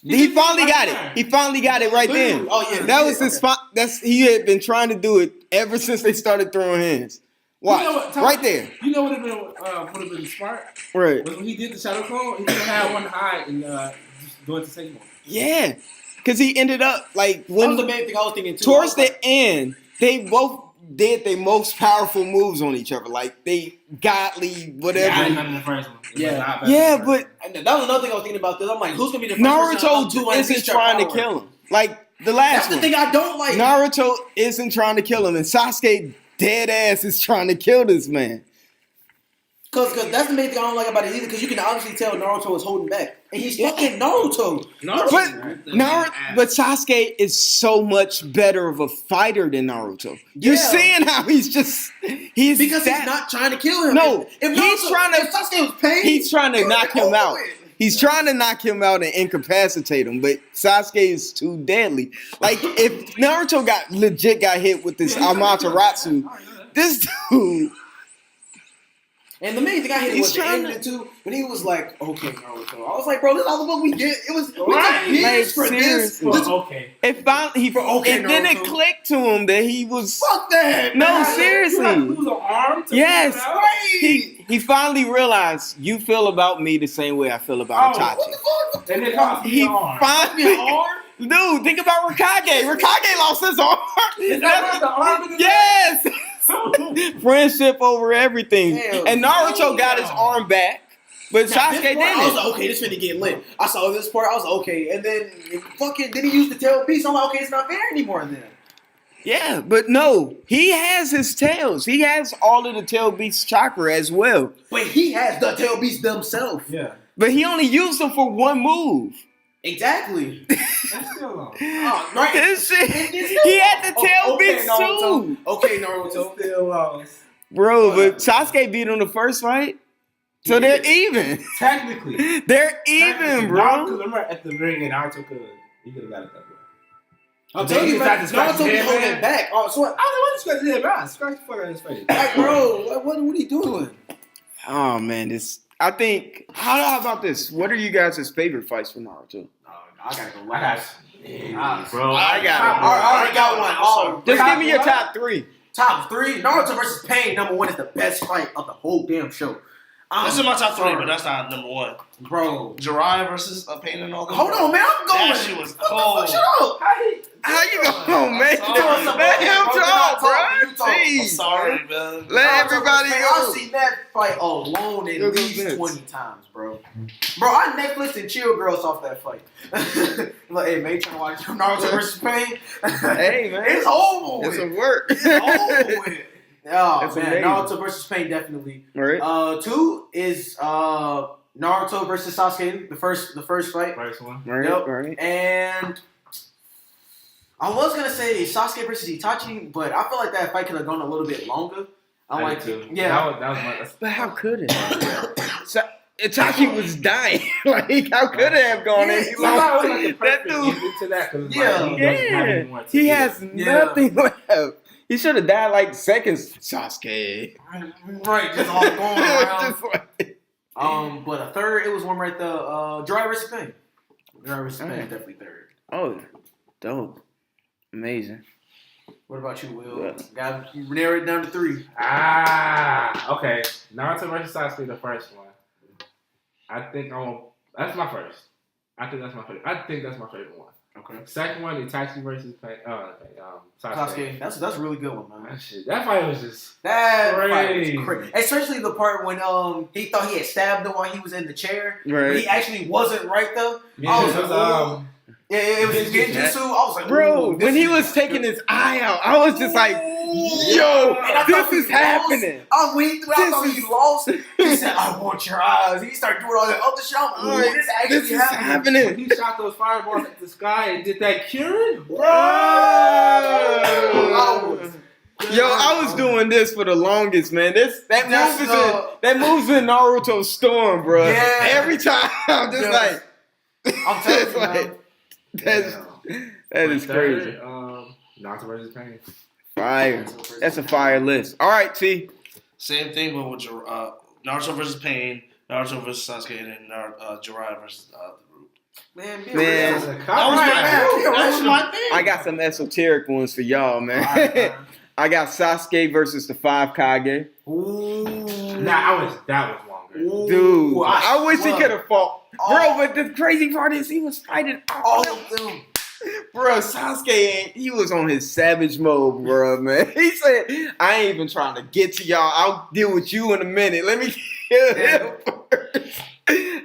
He finally got it. He finally got it right then. Oh yeah, That was his spot. He had been trying to do it ever since they started throwing hands. Watch, You know what, right there. You know what would have been smart? Right. Was when he did the shadow clone, he could have had one hide and just go into second one. Yeah, because he ended up like that was when the main thing I was thinking too. towards the end, they both did their most powerful moves on each other. Like they godly whatever. Yeah, I remember the first one. Yeah, but And that was another thing I was thinking about. This, I'm like, who's gonna be the first person Naruto to isn't trying to kill him. Like the last That's the one. thing I don't like. Naruto isn't trying to kill him, and Sasuke dead ass is trying to kill this man. Cause that's the main thing I don't like about it either. Cause you can obviously tell Naruto is holding back, and he's fucking Naruto. But Sasuke is so much better of a fighter than Naruto. You're Yeah. seeing how he's Because he's not trying to kill him. No, if he's trying to. If Sasuke was pain, He's trying to knock him out. It. He's trying to knock him out and incapacitate him, but Sasuke is too deadly. Like if Naruto got hit with this Amaterasu, this dude. And the main thing I hated was the ending too. When he was like, "Okay, Naruto," I was like, "Bro, this is all the fuck we get." It was we took years for this. Okay. It finally it didn't click to him that he was. Fuck that. No, man. seriously. You have to lose an arm to Yes. figure it out? Right. He finally realized you feel about me the same way I feel about Itachi. What the fuck? And it cost me He an arm. finally, dude, think about Raikage. Raikage lost his arm. Is that what the arm is? Yes. Friendship over everything. Hell And Naruto got his arm back, but Now, Sasuke this part, I was didn't. like, okay, this finna get lit. I saw this part, I was like, okay, and then then he used the tail beast. I'm like, okay, it's not fair anymore then. Yeah, but no, he has his tails. He has all of the tail beast chakra as well. But he has the tail beast himself. Yeah. But he only used them for one move. Exactly. That's still long. Oh, right. This shit, he had the tail beast too. Okay, Naruto. Still lost. Bro, but Sasuke beat him the first fight. So they're even. Technically. They're even, bro. Naruto, remember at the very end, Naruto could have got it that way. I'm telling you, man, Naruto be holding man. back. Oh, so I was like, why you scratch his head, man? Scratch the fuck out of his face. like, bro, what are you doing? Oh man, this. I think. How about this? What are you guys' favorite fights from Naruto? I gotta go I last. bro. I got it. I already got one. Oh, Just give me your top three. top three. Naruto versus Pain, number one, is the best fight of the whole damn show. This is my top three, but that's not number one. Bro. Jiraiya versus Pain and all that. Hold on, man. I'm going. That shit was What cold. the fuck? Shut up. How you going, man? Sorry, Let him talk, bro. You talk. I'm Jeez. sorry, man. Let everybody I've go. seen that fight alone at Go, go, least Vince. 20 times, bro. Bro, I Netflix and chill girls off that fight. Like, hey, man, you trying to watch Naruto versus Pain? Hey, man. It's over It's with. a work. It's over with. Oh, That's man. amazing. Naruto versus Pain, definitely. Right. Two is Naruto versus Sasuke, the first fight. First one. Right. Yep. Right. And I was gonna say Sasuke versus Itachi, but I feel like that fight could have gone a little bit longer. I like too. it. Yeah. That was my. But how could it? So, Itachi was dying. Like, how could it have gone any Yeah, longer? Like the That perfect dude. ending to that, 'cause, like, Yeah. he doesn't have any more Yeah. to He do. has nothing left. He should have died like seconds. Sasuke. Right, just all going around. Just like, But a third, it was one right there. Jiraiya versus Pain. Jiraiya versus Pain, Alright. definitely third. oh, dope. Amazing. What about you, Will? Yeah. Got narrow it down to three. Okay. Naruto versus Sasuke, the first one. I think that's my first. I think that's my favorite one. Okay. Second one, Itachi versus Sasuke. Sasuke, that's a really good one, man. That fight was just That crazy. fight was crazy. Especially the part when he thought he had stabbed him while he was in the chair. But Right. he actually wasn't right though. Yeah, I was it was, like, yeah, it was his Genjutsu. genjutsu. I was like, Bro, ooh, when this he was taking his eye out, I was just like, Yo, And I this thought he is lost. happening. When he threw, I thought he lost. He said, "I want your eyes." He started doing all that other shit. I'm like, "Ooh, this actually This is happening." When he shot those fireballs at the sky and did that curing, bro. Yo, I was doing this for the longest, man. That moves in Naruto Storm, bro. Yeah. Every time, I'm just Yes. like, I'm telling you, like, that is crazy. Naruto versus Pain. Fire. That's a fire list. All right, T. Same thing, but with Naruto versus Pain, Naruto versus Sasuke, and then Jiraiya versus the group. Man, Man. That was my thing. I got some esoteric ones for y'all, man. All right, man. I got Sasuke versus the 5 Kage. Ooh. That was longer. Dude, Ooh, I wish he could have fought. Oh. Bro, but the crazy part is he was fighting All of them. Bro, Sasuke, he was on his savage mode, bro, man. He said, I ain't even trying to get to y'all. I'll deal with you in a minute. Let me kill him first.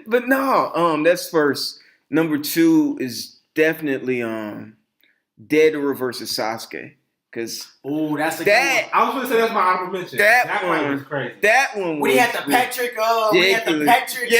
But no, that's first. Number 2 is definitely Deidara versus Sasuke. Cause Ooh, that's a that I was gonna say that's my honorable mention. That one one- was crazy. that one was when he had the Patrick, Patrick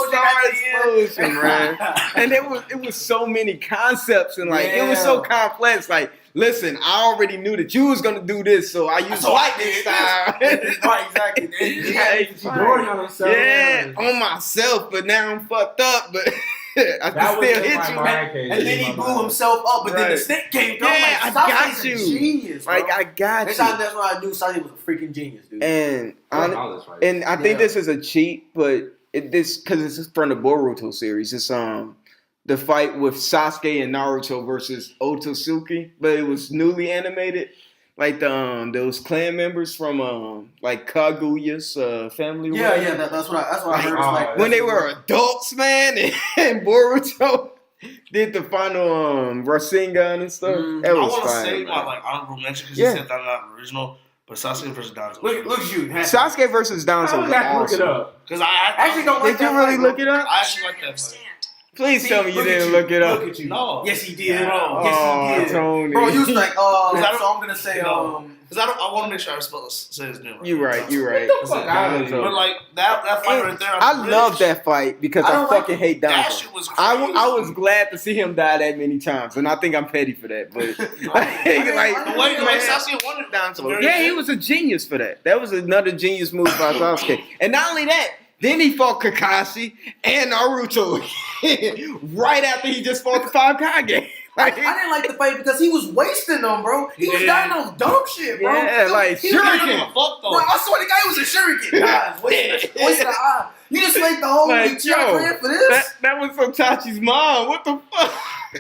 Star explosion, man. And it was so many concepts and like it was so complex. Like, listen, I already knew that you was gonna do this, so I used lightning style. Right, exactly. Chidori on himself. Yeah, on myself, but now I'm fucked up. But I can still hit you, man. And then he blew himself up, but then the snake came through. Yeah, I'm I like, got Sasuke's you. a genius, bro. Like I got That's you. why I knew Sasuke was a freaking genius, dude. And And I think this is a cheat, but this because this is from the Boruto series. It's the fight with Sasuke and Naruto versus Otsutsuki, but it was newly animated. Like those clan members from like Kaguya's family. Yeah, that's what I heard. Like when they were adults, man, and Boruto did the final Rasengan and stuff. That I was want to fire, say man. my honorable mention because you said that not original, but Sasuke versus Danzo. Look at you. Sasuke versus Danzo I was would have to look it awesome. up. Because I actually don't like Did you that really fight, look it up? I actually like that fight. Please tell me you look at didn't you. look it up. Look at you. No. Yes, he did. No. Yes, he did. Tony. Bro, you was like, so I don't- I'm gonna say, Because I want to make sure I say his name right. You right. Fuck out of here. But like that fight right there, I love that fight because I don't like fucking hate That Danzo. shit was crazy. I was glad to see him die that many times, and I think I'm petty for that. But The way Sasuke won it, Danzo, yeah, he was a genius for that. That was another genius move by Sasuke. And not only that, then he fought Kakashi and Naruto right after he just fought the 5 Kage. I didn't like the fight because he was wasting them, bro. He was dying on dumb shit, bro. Yeah, like he was I dying don't give on- a fuck though. Bro, I swear the guy was a shuriken. Guys, wasting an eye. You just make the whole Like, Uchiha for this? that was from Tachi's mom. What the fuck?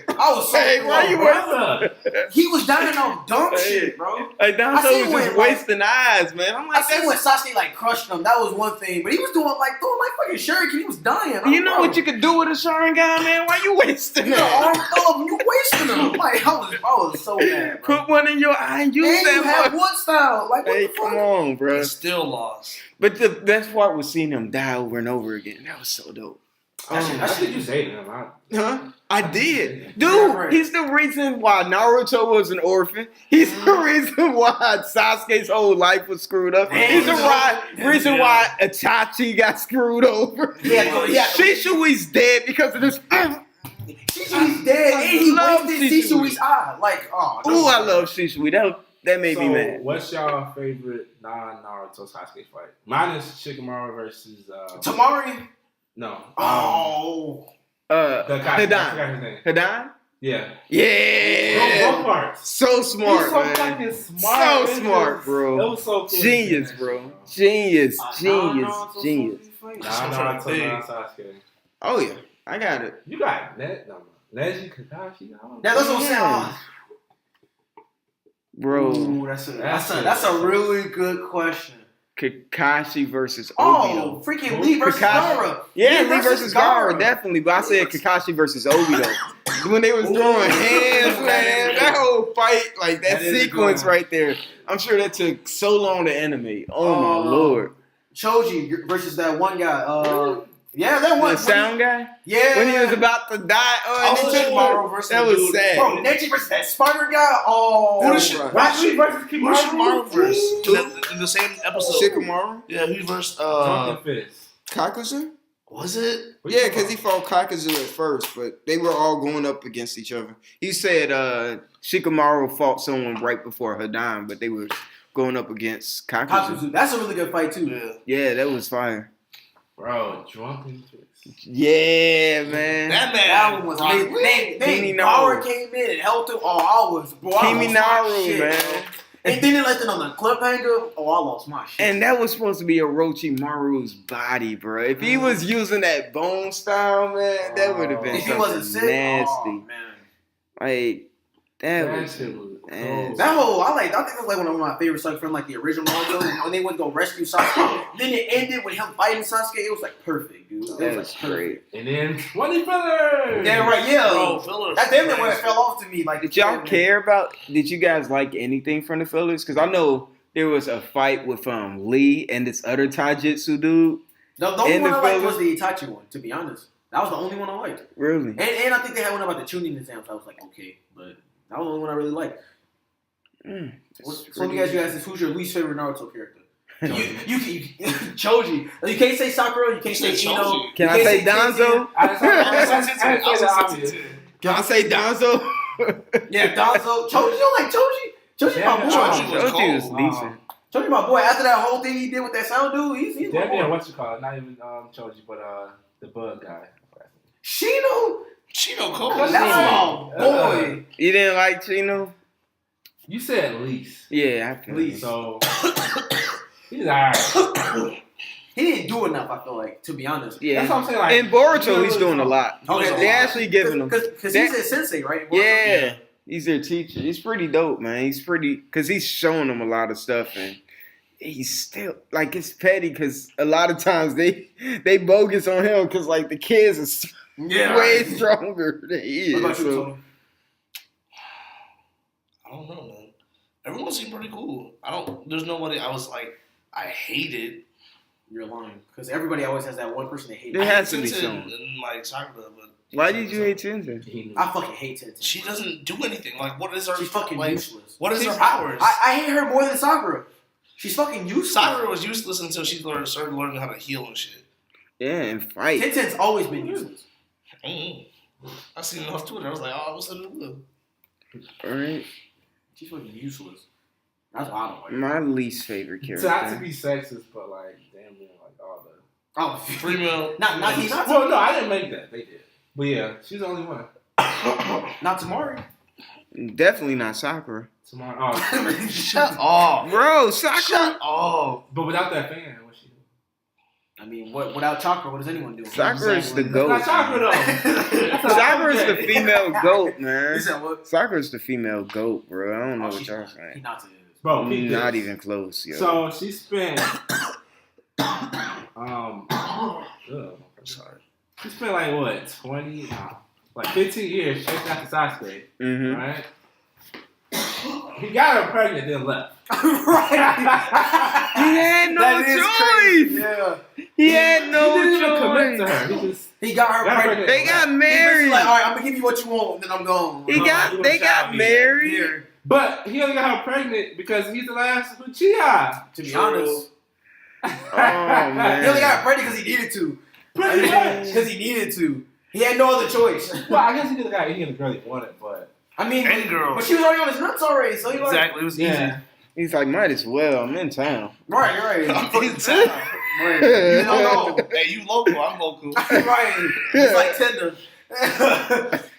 I was so Hey, why you Brother. He was dying on dumb Hey. shit, bro. Like I Danzo seen was when, just like- wasting eyes, man. I'm I like, seen when Sasuke like crushed him. That was one thing, but he was doing like fucking shuriken. He was dying. you know what you could do with a Sharingan, man? Why you wasting You that? arm you wasting him. Like I was so mad, bro. Put one in your eye and use And you that have one. wood style. Like what Hey, the come fuck? on, He bro. still lost. But the best part was seeing him die over and over again. That was so dope. I think you say him. Huh? I did. Yeah, Dude, right. he's the reason why Naruto was an orphan. He's the reason why Sasuke's whole life was screwed up. He's the reason why Itachi got screwed over. Yeah. Shishui's dead because of this. Shishui's dead, and he love wasted Shishui. Shishui's eye. Like, oh. Ooh, I love Shishui. That made me mad. What's y'all favorite non-Naruto Sasuke fight? Mine is Shikamaru versus Tamari. no. Oh. The guy. I Hidan. forgot his name. Hidan? Yeah. Yeah. Both parts. So smart, He's so man. fucking smart. So smart, bro. It was so cool. Genius, bro. Genius. Non-Naruto Genius. Non-Naruto, non-Sasuke. Oh, yeah. I got it. You got Neji, Kakashi. That's what I'm saying. Bro, Ooh, that's a really good question. Kakashi versus Obito. Oh, freaking Lee versus Kakashi. Gaara. Yeah, Lee versus Gaara, definitely. But I said Kakashi versus Obito. When they was throwing hands, man, that whole fight, like that is sequence good. right there. I'm sure that took so long to animate. Oh my lord. Choji versus that one guy. Yeah, that The one. sound guy? Yeah. When he was about to die. Oh, Also, and then Shikamaru versus that the was dude. sad. Bro, Neji versus that Spartan guy. Oh. Who does Rock Lee versus Who does Kimaru. Shikamaru verse? In the same episode. Shikamaru? Yeah, who versus Drunken Fist. Kakuzu? was it? What you Yeah, talking because he fought Kakuzu at first, but they were all going up against each other. He said Shikamaru fought someone right before her dying, but they were going up against Kakuzu. Kakuzu. That's a really good fight too. Yeah. Yeah, that was fire. Bro, Drunken Fist. Yeah, man. That one was amazing. Then Gara came in and helped him. Oh, I was Kiminaru, man. Bro. And then they left it on the cliffhanger. Oh, I lost my shit. And that was supposed to be Orochimaru's body, bro. If he was using that bone style, man, that would have been if he wasn't sick, nasty. oh man. Like that was shit was nasty. That whole, I think that's like one of my favorites, like from like the original Naruto when they went to go rescue Sasuke. Then it ended with him fighting Sasuke. It was like perfect, dude. It was That like was perfect. great. And then 20 fillers. Yeah, right. Yeah, Bro, fillers. that's definitely where it fell off to me. Like, Did y'all care about? Did you guys like anything from the fillers? Because I know there was a fight with Lee and this other Taijutsu dude. The only And one the I liked fillers? was the Itachi one. To be honest, that was the only one I liked. Really? And I think they had one about the tuning exams. I was like, okay, but that was the only one I really liked. So let me ask you guys this: who's your least favorite Naruto character? You Choji. You can't say Sakura. You can't say Ino. Can I say Danzo? Can I say Danzo? Yeah, Danzo. Choji, you don't like Choji? Choji's my boy. Choji was decent. Choji my boy. After that whole thing he did with that sound dude, he's my Damn near boy. what you call it? Not even Choji, but the bug guy. Shino. Chino Cole. That's my boy. You didn't like Chino? You said least. Yeah, I feel Least. So he's alright. He didn't do enough, I feel like, to be honest. Yeah. That's what I'm saying. Like, In Boruto, he's doing a lot. Okay, They actually giving him. Because he's a sensei, right? Yeah, he's their teacher. He's pretty dope, man. He's pretty because he's showing them a lot of stuff, and he's still like it's petty because a lot of times they bogus on him because like the kids are way stronger than he What about is. you, So, Tony? I don't know, man. Everyone seemed pretty cool. There's nobody I was like, I hated. You're lying. Because everybody always has that one person they hate. There I has hate to be Tenzin some. and like Sakura, but why did you hate Tenzin? I fucking hate Tenzin. she doesn't do anything. Like, what is her? She's fucking like, useless. What is her She's- powers? I hate her more than Sakura. She's fucking useless. Sakura was useless until she started learning how to heal and shit. Yeah, and fight. Tenzin's always been useless. I seen it off Twitter. I was like, oh, what's up? All right, She's fucking useless. That's why I don't like her. my least favorite Not to character. be sexist, but like damn near like all the. Oh, Free meal. he's not. Well, no, I didn't make that. They did. But yeah, she's the only one. Not Tamari. Definitely not Sakura, Tomorrow. Oh, Shut up. bro. Sakura. Shut up. but without that fan, what's she doing? I mean, without Chakra, what does anyone do? Sakura's the Not goat. Sakura though. Sakura's the female goat, man. You said what? Sakura's the female goat, bro. I don't know Oh, what she's y'all not. saying. Hinata is. Bro, peep Not this. even close, yo. So she spent Sorry. she spent like what 20 like 15 years chasing after Sasuke, hmm right? He got her pregnant, then left. Right. He had no That is choice. crazy. Yeah. He had He didn't even no commit to choice. her. He just He got her Got her pregnant. pregnant. They got He's married. like, all right, I'm gonna give you what you want, then I'm gone. They got married. Here. but he only got her pregnant because he's the last Uchiha. To be True. honest, Oh he man. only got her pregnant because he needed to. Pretty much. Because he needed to. He had no other choice. Well, I guess he could have got any of the girl he wanted, but I mean, And girls. but she was already on his nuts already, so he like, Exactly. It was Yeah. He's like, might as well. I'm in town. right, right. I'm in town. Right. You don't know. Hey, you local. I'm local. Right. It's like Tinder.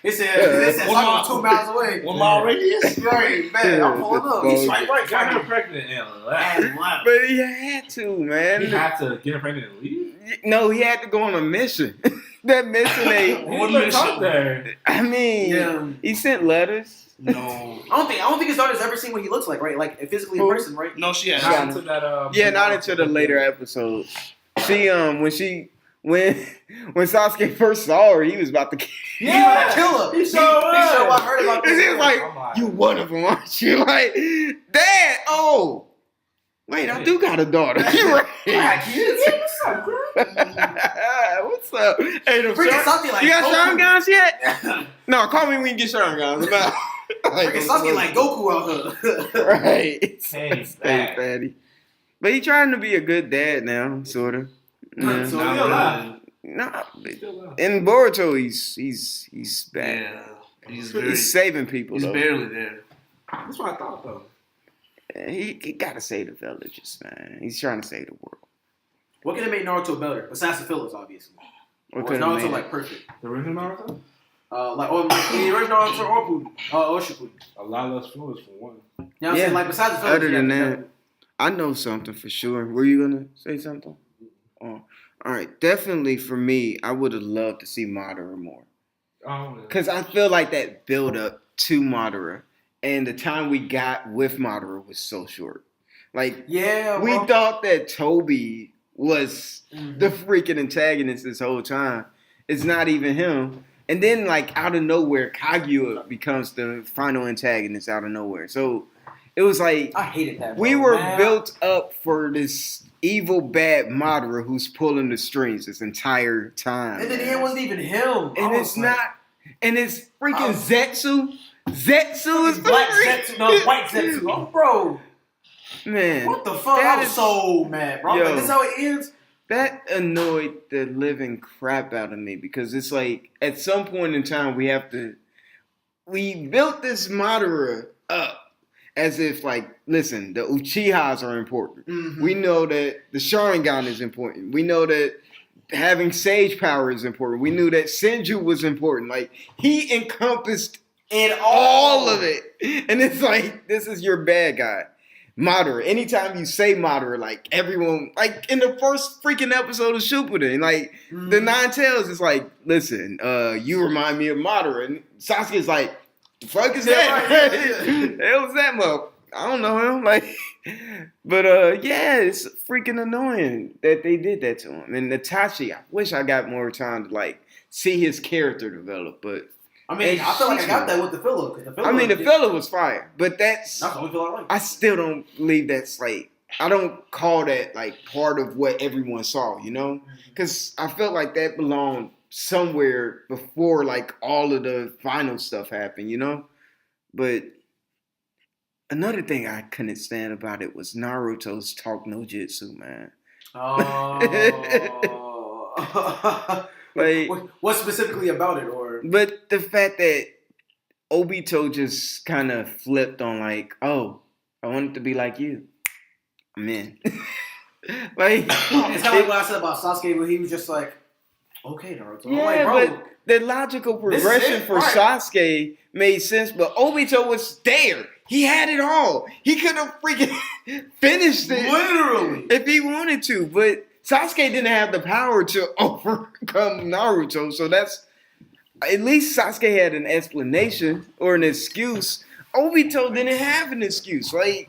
It said One I'm mile- 2 miles away. 1 mile radius. Right, man, I'm pulling up. He's right, right, got her right. pregnant and left. And left. But he had to, man. He had to get her pregnant and leave. No, he had to go on a mission. That mission ain't. He One looked mission. up there. I mean, Yeah. he sent letters. No. I don't think his daughter's ever seen what he looks like, right? Like physically in Who? person, right? No, she has. Not into that. Yeah, not until the later episodes. When Sasuke first saw her, he was about to kill. He was gonna kill her. He He sure sure was. heard about Cause this. he was like, I'm like- "You one of them, aren't you?" Like, Dad. Oh, Wait, I do got a daughter. You're right. Yeah, what's up, girl? What's up? Hey, Freaking something like you got Goku. Sharingans yet? No, call me when you get Sharingans. Freaking something like Goku out here. Right. Hey, Stay fatty. But he trying to be a good dad now, sort of. So Still still alive. Nah, Still alive. in Boruto, he's back. Yeah, He's saving people. He's though. barely there. That's what I thought though. He gotta save the villages, man. He's trying to save the world. What can it make Naruto better? Besides the fillers, obviously. What Or is could Naruto Naruto like perfect? The original Naruto? Like the original Naruto or Pudding. Or Shippuden. A lot less fluids for one. You know what I'm saying? Like besides the fillers. Other than yeah, that, I know something for sure. Were you gonna say something? Oh, all right. Definitely for me, I would have loved to see Madara more. Oh, Because I feel like that build up to Madara and the time we got with Madara was so short. Like, yeah, we bro. thought that Toby was Mhm. the freaking antagonist this whole time. It's not even him. And then, like, out of nowhere, Kaguya becomes the final antagonist out of nowhere. So, it was like, I hated that. we bro, were man. built up for this evil, bad Madara who's pulling the strings this entire time. And then man. it wasn't even him. And I it's was like, not. And it's freaking Oh. Zetsu. Zetsu is Black freaking- Zetsu, no, white Zetsu. Oh, bro. Man, What the fuck? that I was is- so mad, bro. Yo. Like, this is how it ends? that annoyed the living crap out of me because it's like at some point in time we built this Madara up as if like, listen, the Uchihas are important. Mhm. We know that the Sharingan is important. We know that having sage power is important. We knew that Senju was important. Like, he encompassed And all of it. And it's like, this is your bad guy. Madara. Anytime you say Madara, like everyone, like in the first freaking episode of Shippuden, like Mhm. the Nine Tails is like, listen, you remind me of Madara. And Sasuke's like, the fuck is Yeah, that? right, yeah. Hell was that mother? I don't know him. Like, but yeah, it's freaking annoying that they did that to him. And Natashi, I wish I got more time to like see his character develop, but I mean, I feel like I got that with the filler. 'Cause the filler I mean, the did- fella was fire, but that's That's the only filler I like. I still don't believe that's like I don't call that like part of what everyone saw, you know? Because I felt like that belonged somewhere before like all of the final stuff happened, you know? But another thing I couldn't stand about it was Naruto's talk no jutsu, man. Oh. Like, What specifically about it, or but the fact that Obito just kind of flipped on like, oh, I want it to be like you. I'm in. Like, it's kind of like what I said about Sasuke, where he was just like, "Okay, Naruto." I'm yeah, like, bro, but the logical This is progression it, for right. Sasuke made sense, but Obito was there. He had it all. He could have freaking finished it literally. if he wanted to, but Sasuke didn't have the power to overcome Naruto, so that's at least Sasuke had an explanation or an excuse. Obito didn't have an excuse. Like,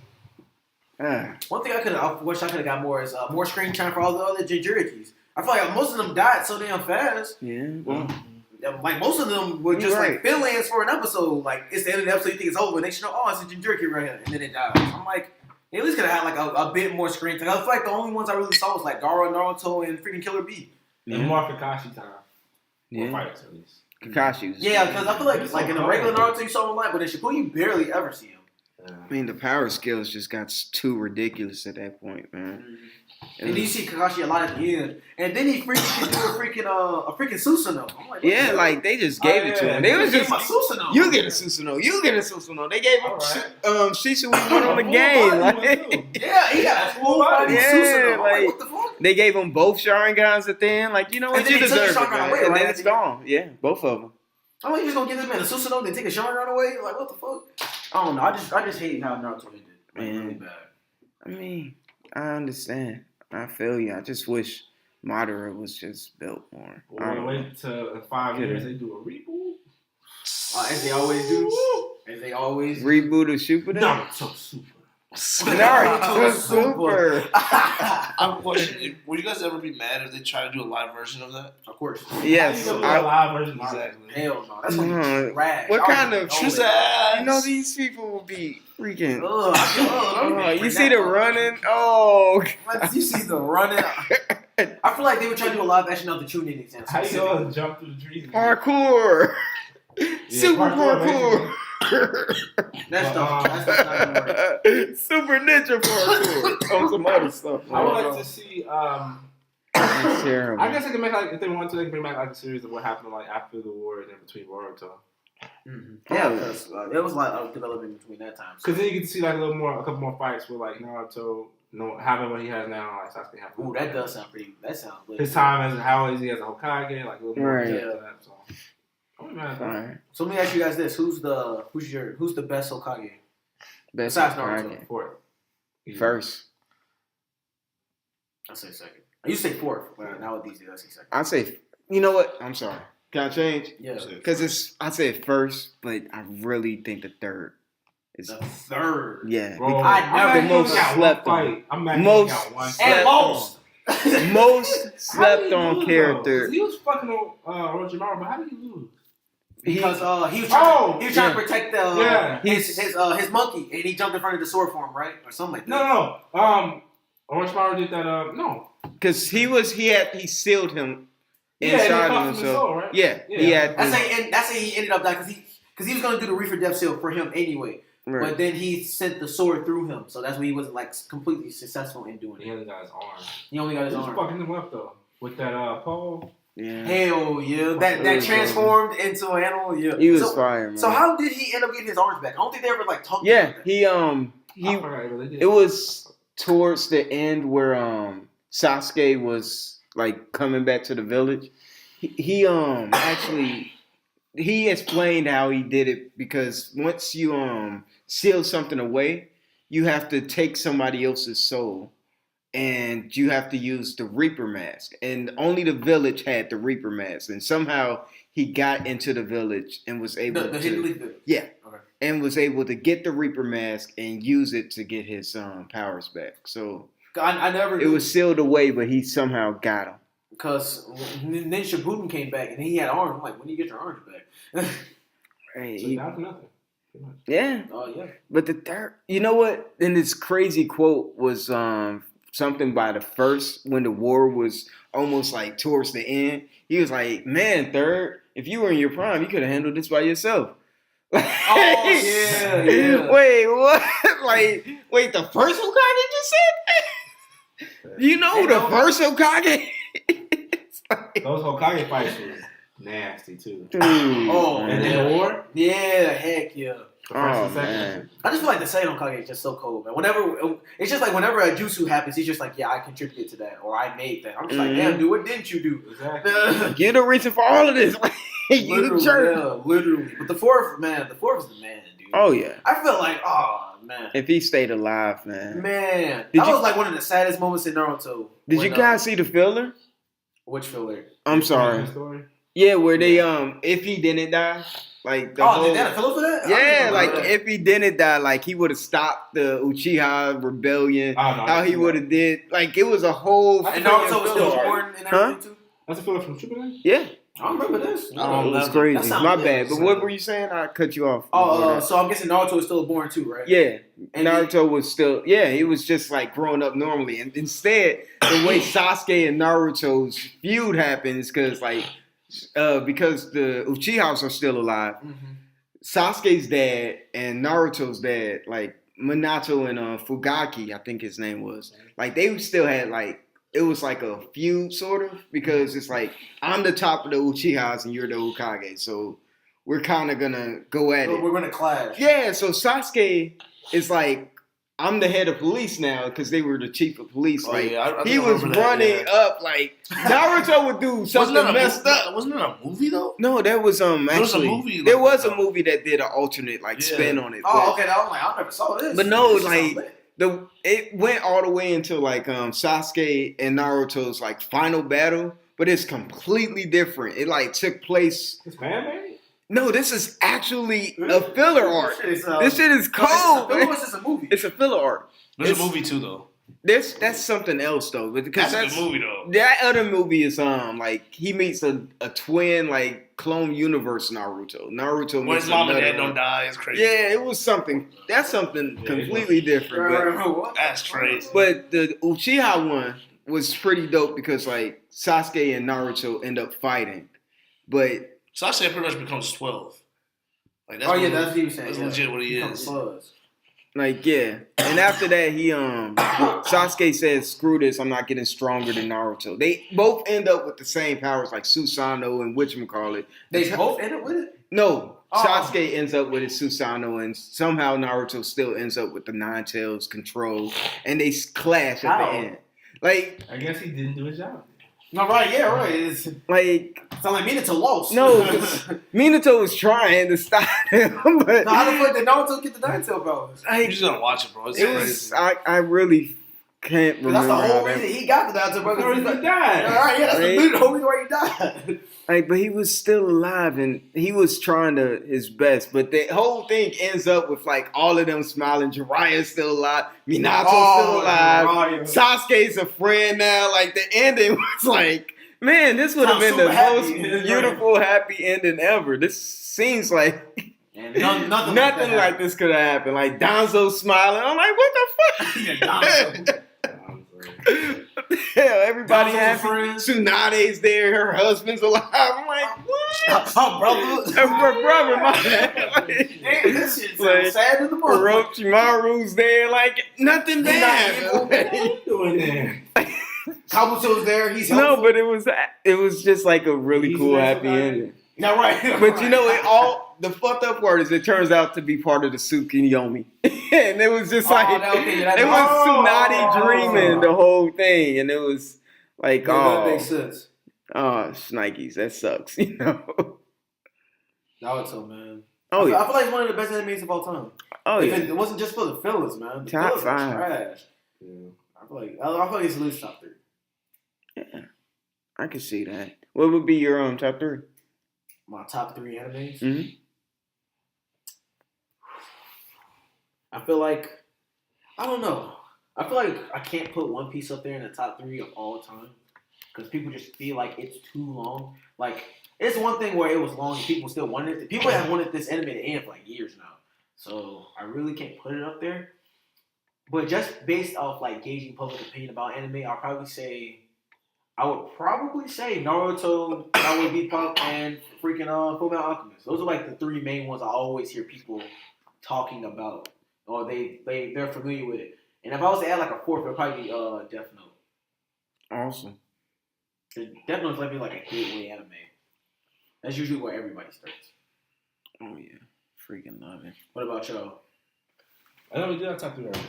One thing I wish I could have got more is more screen time for all the other Jinchurikis. I feel like most of them died so damn fast. yeah, well, Like most of them were just You're like right. fill-ins for an episode. Like it's the end of the episode, you think it's over, next you know, oh, it's a Jinchuriki right here, and then it dies. I'm like, they at least could have had like a bit more screen time. I feel like the only ones I really saw was like Gaara, Naruto, and freaking Killer Bee. And more Kakashi time. More yeah. fights at least. Kakashi was Yeah, because I feel like in the regular Naruto you saw him a lot, but in Shippuden you barely ever see him. I mean, the power skills just got too ridiculous at that point, man. And then you see Kakashi a lot at the end, and then he freaking can do a freaking Susanoo. I'm like, what the Yeah, hell? like they just gave it to him. They was Give just him a Susanoo. you get a Susanoo, you get a Susanoo. They gave him Alright. Shisui went on the Full game. body Like, one, too. Yeah, he got a full body Yeah, Susanoo. I'm like, like- what the fuck? they gave him both Sharingans at the end. Like, you know what, And then you they took deserve the it, Sharingan man. away, And right? then it's gone. Yeah, both of them. I'm like, you just gonna give this man a Susanoo, then take a Sharingan away? Like, what the fuck? I don't know. I just hate how Naruto did. Like, Man. really bad. I mean, I understand. I feel you. I just wish Madara was just built more. I We're don't gonna know. wait till in 5 years they do a reboot. As they always do. As they always do. Reboot of Shippuden? Naruto Super. Naruto Super. I have a question. Would you guys ever be mad if they try to do a live version of that? Of course. Yes. How you gonna do a live version of Exactly. Hell no. That's gonna be trash. What I kind already of know His it. ass. You know these people will be freaking. Ugh, You see the running? Oh. You see the running? I feel like they would try to do a live action of the True Ninja Exam. How you gonna jump through the trees? Parkour. Super parkour. That's not gonna work. Super ninja parkour. On some other stuff. I would like to see. It's terrible. I guess they can make like if they want to, they can bring back like a series of what happened like after the war and then between Naruto. Yeah, because it was like developing between that time. Because then you get to see like a couple more fights with like Naruto, having what he has now, like Sasuke having. Ooh, that does sound pretty. That sounds good. His time as how is he as a Hokage, like a little more Right. depth to that. So, I'm mad at that. Alright. So let me ask you guys this: who's the best Hokage? Best Besides Hokage. Naruto. Fourth. First. I say second. I used to say fourth, but now with these days I say second. I say, you know what? I'm sorry. Can I change? Yeah, Because I said first, but I really think the third is. the third. Yeah. Bro, I I'm never mad he most only got slept one on. fight. I'm mad he Most only got one slept At fight. most. Most How slept did he on lose, character. though? He was fucking Orochimaru, but how did he lose? Because he was trying yeah. to protect his monkey, and he jumped in front of the sword for him, right, or something like that. No. Orochimaru did that. No. Because he sealed him Yeah, inside he of caught from the himself. soul, right? Yeah, Yeah. he had. That's how he ended up dying because he was gonna do the Reefer Death Seal for him anyway, Right. but then he sent the sword through him, so that's why he wasn't like completely successful in doing He it. only got his arm. He only got his He was arm. fucking him up though with that pole. Yeah. Hell yeah, It that was transformed into an animal. Yeah, He was so, fire, man. So how did he end up getting his arms back? I don't think they ever like talked. Yeah, about that. he I forgot he really did. It was towards the end where Sasuke was like coming back to the village. He actually he explained how he did it because once you seal something away, you have to take somebody else's soul and you have to use the Reaper mask. And only the village had the Reaper mask. And somehow he got into the village and was able The Hidden Leaf Village. Yeah. Okay. And was able to get the Reaper mask and use it to get his powers back. So I never. it was sealed away, but he somehow got him. Because then Shippuden came back and he had arms. I'm like, when do you get your arms back? Hey, So he died for nothing. Pretty much. yeah. Oh yeah. But the third, you know what? And this crazy quote was something by the first when the war was almost like towards the end. He was like, "Man, third, if you were in your prime, you could have handled this by yourself." Oh yeah. Wait, what? Wait, the first Hokage just said that? You know the first Hokage? It's like, Those Hokage fights was nasty too. dude, Oh, And man. then the war. Yeah, heck yeah. The first Oh and second. man. I just feel like the Saiyan Hokage is just so cold, man. It's just like whenever a jutsu happens, he's just like, yeah, I contributed to that, or I made that. I'm just like, damn, dude, what didn't you do? Exactly. You're the reason for all of this. You Literally, jerk. yeah, literally. But the fourth is the man, dude. Oh yeah. I feel like, oh man, If he stayed alive, man. man, Did that you- was like one of the saddest moments in Naruto. Did when, you guys see the filler? which filler? I'm sorry. Story. Yeah, where they if he didn't die, like the whole They had a filler for that? I don't yeah, even like remember that. if he didn't die, like he would have stopped the Uchiha rebellion. Oh, no, How he would have did, like it was a whole. And Naruto was still filler. born and Huh? everything too. That's a filler from Superman. Yeah, I don't remember this. it was That crazy. sounds My good. bad. But what were you saying? I cut you off. So I'm guessing Naruto was still born too, right? Yeah, And Naruto was still, he was just like growing up normally. And instead, the way Sasuke and Naruto's feud happens, because because the Uchihas are still alive, Sasuke's dad and Naruto's dad, like Minato and Fugaki, I think his name was, like they still had like, it was like a feud sort of, because it's like, I'm the top of the Uchihas and you're the Hokage, so we're kind of gonna go at it. We're gonna clash. Yeah, so Sasuke is like, I'm the head of police now because they were the chief of police. Oh, like yeah, I he think I was remember that, running yeah. up like Naruto would do something messed up. Wasn't it a movie though? No, that was was a actually movie, there like, was a movie that did an alternate like Yeah. spin on it. Oh, okay. I'm like, I never saw this. But no, This like- sounds lit. It went all the way into like Sasuke and Naruto's like final battle, but it's completely different. It like took place. It's man made. No, this is actually a filler arc. This shit is Cold. cold. It was just a movie. It's a filler arc. There's a movie too, though. That's something else though, because That's a good movie, though. That other movie is like he meets a twin like clone universe Naruto. Naruto When meets his mom and another dad don't one. die, it's crazy. Yeah, it was something. That's something completely different. But, That's crazy. but the Uchiha one was pretty dope because like Sasuke and Naruto end up fighting, but Sasuke pretty much becomes 12. Like, That's what he was saying. That's legit what he Becomes is. Buzz. like yeah. And after that, he Sasuke says, "Screw this! I'm not getting stronger than Naruto." They both end up with the same powers, like Susanoo and whatchamacallit. They both ended with it? No, Oh. Sasuke ends up with his Susanoo, and somehow Naruto still ends up with the Nine Tails control, and they clash at How? the end. Like, I guess he didn't do his job. No, right, yeah, right. It's like sound like Minato lost. no, 'cause Minato was trying to stop him, but So how the fuck did Naruto get the Nine Tail powers? You like, just gotta watch it, bro. It's it crazy. was. I really can't remember. That's the whole how that- reason he got the Nine Tail powers. Or he died. All right, yeah, that's Right. the whole reason why he died. Like, but he was still alive, and he was trying his best. But the whole thing ends up with like all of them smiling. Jiraiya's still alive. Minato's still alive. Jiraiya. Sasuke's a friend now. Like the ending was like, man, this would have Sounds been the super most happy. beautiful, happy ending ever. This seems like And nothing nothing like this could have happened. Like Donzo smiling. I'm like, what the fuck? Yeah, Hell, everybody Donzo's a happy. friend. Tsunade's there. Her husband's alive. I'm like, what? Oh, brother. Her brother, my man. Damn, this shit sounds Like, sad in the book. Orochimaru's there. Like, nothing He's bad. not evil. What are you doing there? Kabuto's there. He's No, helpful. but it was just like a really He's cool nice happy about it. ending. Yeah, right. But you know, the fucked up part is it turns out to be part of the Tsukiyomi. And it was just Oh, like, okay, yeah, that it was makes- Tsunade dreaming the whole thing. And it was like, That makes sense. Shnikes, that sucks, you know? Naruto, man. Oh, I yeah. feel like it's one of the best animes of all time. Oh, If yeah. it wasn't just for the fillers, man. The Top fillers are 5. trash. Yeah. I feel like it's at least top 3. Yeah, I can see that. What would be your top 3? My top 3 animes. Mm-hmm. I feel like I don't know. I feel like I can't put One Piece up there in the top 3 of all time because people just feel like it's too long. Like it's one thing where it was long and people still wanted it. People have wanted this anime to end for like years now, so I really can't put it up there. But just based off like gauging public opinion about anime, I would probably say Naruto, Cowboy Bebop, and freaking Fullmetal Alchemist. Those are like the 3 main ones I always hear people talking about, or they're familiar with it. And if I was to add like a 4th, it'd probably be Death Note. Awesome. Death Note's like a gateway anime. That's usually where everybody starts. Oh, yeah. Freaking love it. What about y'all? I know we did our top 3 already.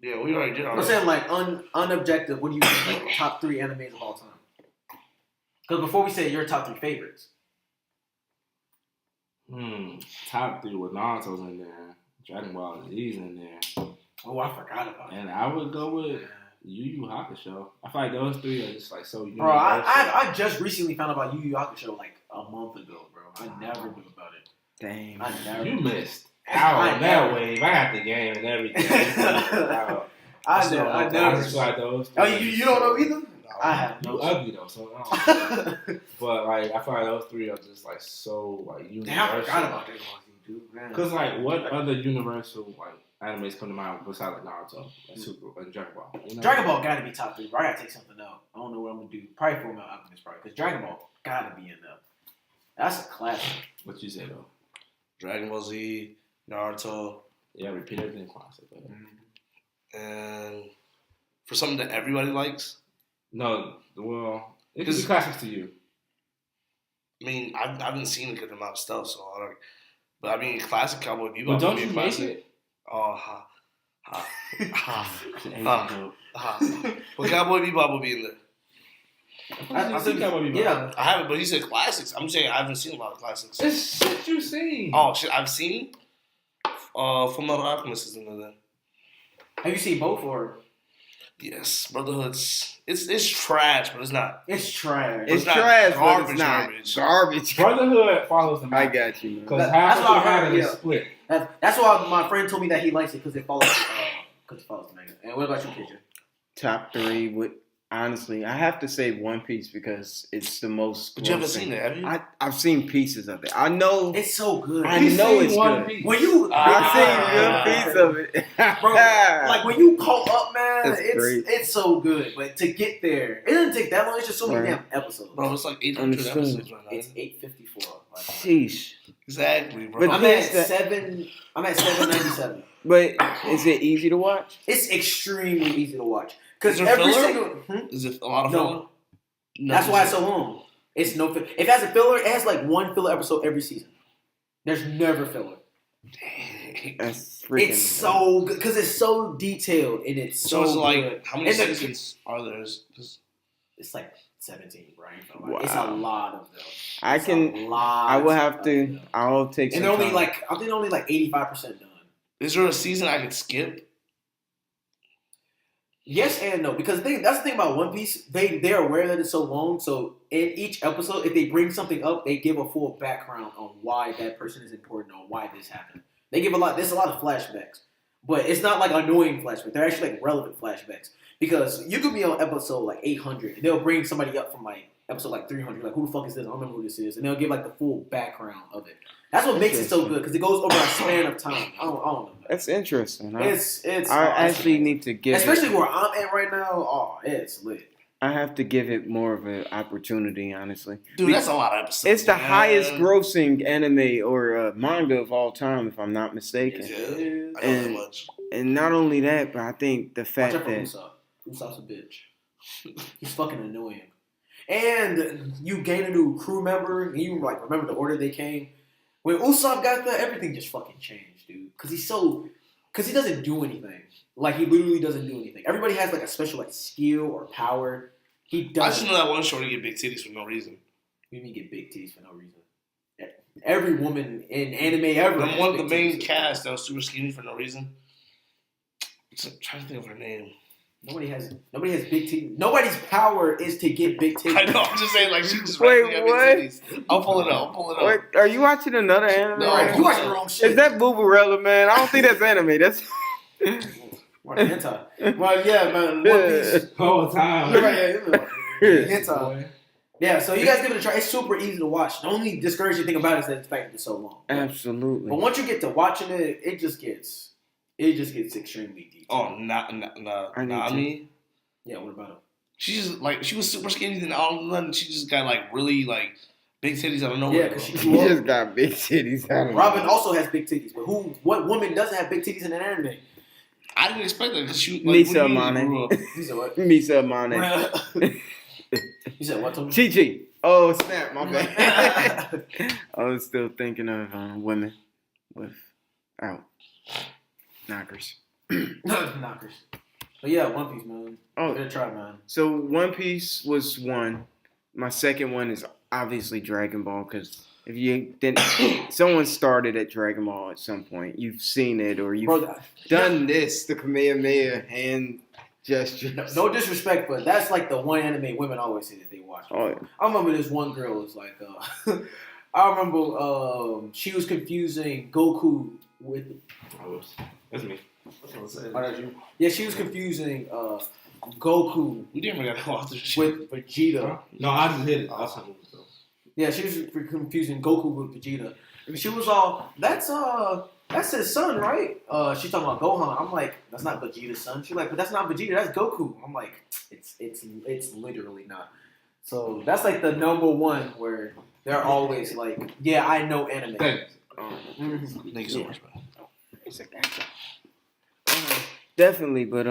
Yeah, we already did I'm already. saying like unobjective. What do you think like top 3 animes of all time? Because before we say your top 3 favorites. Top 3 with Naruto's in there. Dragon Ball Z's in there. Oh, I forgot about it. And I would go with Yu Yu Hakusho. I feel like those 3 are just like so universal. Bro, I just recently found out about Yu Yu Hakusho like a month ago, bro. I never knew about it. Damn. I never. You missed out on that wave. I got the game and everything. I I never. just feel like those. Oh, you don't know either? I have You no. ugly though, so I don't know. But like I feel like those 3 are just like so like universal. Damn, I forgot about that one, dude. Man. Cause like what other universal like animes come to mind besides like Naruto, like Super and Dragon Ball? You know? Dragon Ball gotta be top 3, bro. I gotta take something out. I don't know what I'm gonna do. Probably Fullmetal Alchemist, probably, because Dragon Ball gotta be in there. That's a classic. What you say though? Dragon Ball Z, Naruto, Yeah, repeat everything classic. But... and for something that everybody likes. No, well, it could be classics to you. I mean, I haven't seen a good amount of stuff, so I don't. But I mean, classic Cowboy Bebop. But don't would be you a make classic. it? Oh, Well, Cowboy Bebop will be in there. I think Cowboy Bebop. Yeah. I haven't, but he said classics. I'm saying I haven't seen a lot of classics. It's shit you seen. Oh shit, I've seen. Fullmetal Alchemist is in there. Have you seen both or? Yes, Brotherhood's it's trash, but it's not. It's trash. It's not trash, but garbage, it's not garbage. garbage. Brotherhood follows the I map. got you. Man. Because That's half what I of the heard, manga is yeah. split. That's why my friend told me that he likes it because it follows the manga. And what about you, KJ? Top 3 would honestly, I have to say One Piece because it's the most. But you haven't grossing. seen it, have you? I've seen pieces of it. I know. It's so good. I He's know seen it's One good. Piece. When you I've seen a good piece of it. bro, like when you caught up, man, That's great. it's so good. But to get there, it doesn't take that long. It's just so many Right. damn episodes. Bro, it's like 800 Understood. episodes right now. It's 854. Sheesh. Exactly, bro. But I'm then- at 797. But is it easy to watch? It's extremely easy to watch because Is there every filler? single. Is it a lot of No. filler? No. That's why it's so long. It's no. If it has a filler, it has like one filler episode every season. There's never filler. That's freaking. It's so good because it's so detailed and it's So so it's like, good. how many And the- seasons are there? It's like 17, right? It's a Wow. lot of them. I It's can. a lot I will have of to. them. I'll take And some they're only time. like I think only like 85% done. Is there a season I could skip? Yes and no, because that's the thing about One Piece. They're aware that it's so long, so in each episode, if they bring something up, they give a full background on why that person is important or why this happened. They give a lot. There's a lot of flashbacks, but it's not like annoying flashbacks. They're actually like relevant flashbacks because you could be on episode like 800, and they'll bring somebody up from like episode like 300. Like, who the fuck is this? I don't remember who this is, and they'll give like the full background of it. That's what makes it so good because it goes over a span of time. I don't know. That's interesting. It's I it's actually amazing. need to give. Especially where I'm at right now. Oh, it's lit. I have to give it more of an opportunity, honestly. Dude, that's a lot of episodes. It's the man. highest grossing anime or manga of all time, if I'm not mistaken. Yeah. It is. I know that much. And not only that, but I think the Watch fact out for that Usopp. Usopp's a bitch. He's fucking annoying. And you gain a new crew member, and you like remember the order they came. When Usopp got there, everything just fucking changed, dude. Cause he doesn't do anything. Like he literally doesn't do anything. Everybody has like a special like skill or power. He I just doesn't. know that one shorty get big titties for no reason. You mean get big titties for no reason? Every woman in anime ever. has One of the big main titties. cast that was super skinny for no reason. I'm trying to think of her name. Nobody has big titties. Nobody's power is to get big titties. I know. I'm just saying, like she just Wait, randomly got what? big titties. I'll pull it up. Wait, are you watching another anime? No, right Right, now? you watching the wrong shit. Is that Boobarella, man? I don't think that's anime. That's What hentai? Well, yeah, man. One Piece. The whole time. Right, yeah, hentai. Boy. Yeah, so you guys give it a try. It's super easy to watch. The only discouraging thing about it is that the fact that it's so long. absolutely. But once you get to watching it, it just gets extremely deep. Oh, I need Nami. Yeah, what about it? She just like she was super skinny, then all of a sudden she just got like really like big titties out of nowhere. Yeah, bro. because she He grew just up. got big titties. I don't Robin know. also has big titties, but what woman doesn't have big titties in an anime? I didn't expect that because she Misa when you grew up- Mane. You said what? Misa Mane. You said what? Tony? Chi Chi. Oh snap! My bad. I was still thinking of women without knockers. Knockers. But yeah, One Piece, man. Oh, Give it a try, man. so One Piece was one. My second one is obviously Dragon Ball because if you didn't, someone started at Dragon Ball at some point. You've seen it or you've Bro, done this, the Kamehameha hand gestures. no disrespect, but that's like the one anime women always say that they watch. Oh, yeah. I remember this one girl was like, I remember she was confusing Goku with. That's me. Oh, that's you? Yeah, she was confusing Goku We didn't even got to watch this shit. with Vegeta. No, I just hit it. That's how it was. Yeah, she was confusing Goku with Vegeta. She was all, that's his son, right? She's talking about Gohan. I'm like, that's not Vegeta's son. She's like, but that's not Vegeta, that's Goku. I'm like, it's literally not. So that's like the number one where they're always like, yeah, I know anime. Thanks. Mhm. Thank you so much, man. Definitely, but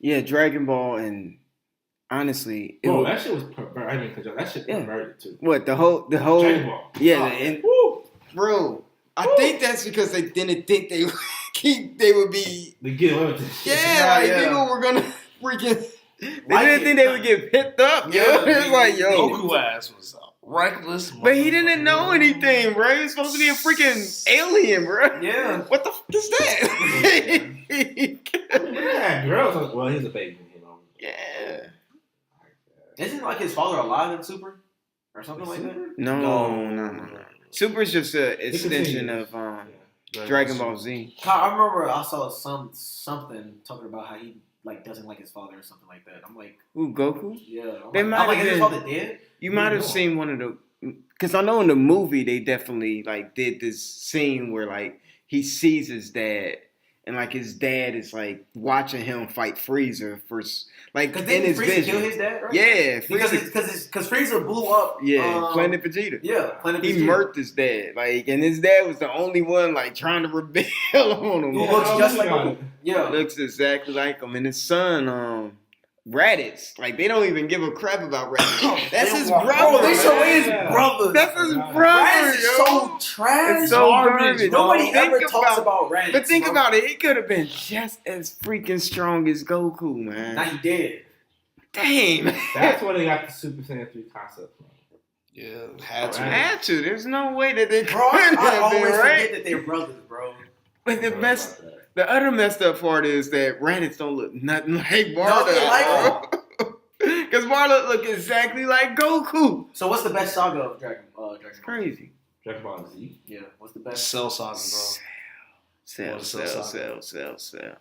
yeah, Dragon Ball and honestly, it Bro, was, that shit was perverted. I mean, that shit Yeah. perverted too. what the whole Dragon Ball. yeah, Oh, and woo. Bro, I think that's because they didn't think they would be. They get away with this shit. Yeah, like, yeah. people were gonna freaking. they didn't think they would get picked up. Yo, Yeah, it's like yo, Goku ass was reckless. but he didn't know anything, bro. He was supposed to be a freaking alien, bro. Yeah. What the f is that? Yeah, girls. Well, he's a baby. You Yeah. Isn't like his father alive in Super or something like that? No. Super's just an extension of Dragon Ball Z. I remember I saw something talking about how he like doesn't like his father or something like that. I'm like, Ooh, Goku? yeah. They might I'm like, have is his been- father dead? You might have seen one of the, because I know in the movie they definitely like did this scene where like he sees his dad and like his dad is like watching him fight Frieza like Because in didn't his Frieza vision. kill his dad, right? Yeah, Because Frieza blew up. Planet Vegeta. Yeah, Planet He Vegeta. murked his dad, like, and his dad was the only one like trying to rebel on him. Who looks just like got him. it. Yeah. Looks exactly like him, and his son, Raditz. Like they don't even give a crap about Raditz. That's his brother. Bro, they show man. his brothers. That's his brother. Raditz is yo. so trash. It's so Garbage, garbage. bro. Nobody Think ever talks about Raditz. But think bro. about it. He could have been just as freaking strong as Goku, man. Now he dead. Damn. That's where they got the Super Saiyan 3 concept from. Yeah, had to. Right. Had to. There's no way that they could Bro, I have always been, forget right? that they're brothers, bro. But the other messed up part is that Raditz don't look nothing like Bardock. Nothing like Because Bardock look exactly like Goku. So what's the best saga of Dragon Ball? Crazy. Dragon Ball Z. Yeah, what's the best? Cell Saga, bro. Sell.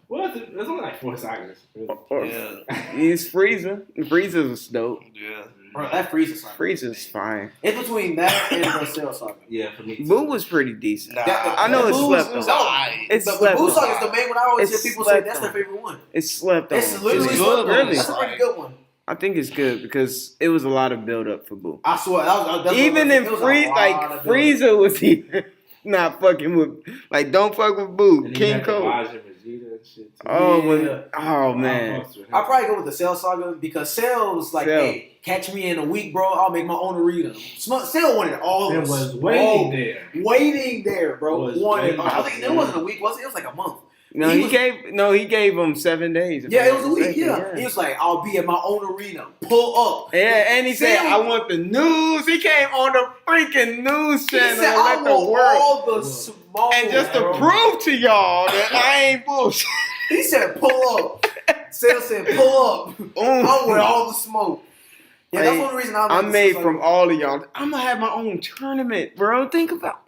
Well, there's only like 4 sagas. Really. Yeah, He's Frieza. Frieza was dope. yeah. Bro, that Frieza saga. Frieza's fine. In between that and the Cell saga. Yeah, for me. Boo was pretty decent. Nah, I know it's Boo slept was on. alright. It's The slept Boo on. saga is the main one. I always It's hear people say slept that's on. their favorite one. It's slept on. It's literally It's slept good, on. really. That's a pretty good one. I think it's good because it was a lot of build up for Boo. I swear. That's Even in it was a Frieza, lot like of build-up. Frieza was even not fucking with, like, don't fuck with Boo. And King King Cole. Vegeta and shit too. Oh, Yeah. oh man. I'll probably go with the Cell saga because Cell was like, Cell. hey, catch me in a week, bro. I'll make my own arena. Cell wanted all It of was us. waiting there. Waiting there, bro. Was Wanted. waiting I think it there. wasn't a week, was it? It was like a month. No, He he gave him 7 days. if Yeah, I'm it was a not week. mistaken, Yeah. He was like, I'll be at my own arena. Pull up. Yeah, and he said, Cell- I want the news. He came on the freaking news He channel said, and I let the want world. all the smoke. And just to bro. prove to y'all that I ain't bullshit. He said, pull up. Cell said, pull up. I want all the smoke. Yeah, that's Hey, one reason I I'm made from all of y'all. I'm gonna have my own tournament, bro. Think about,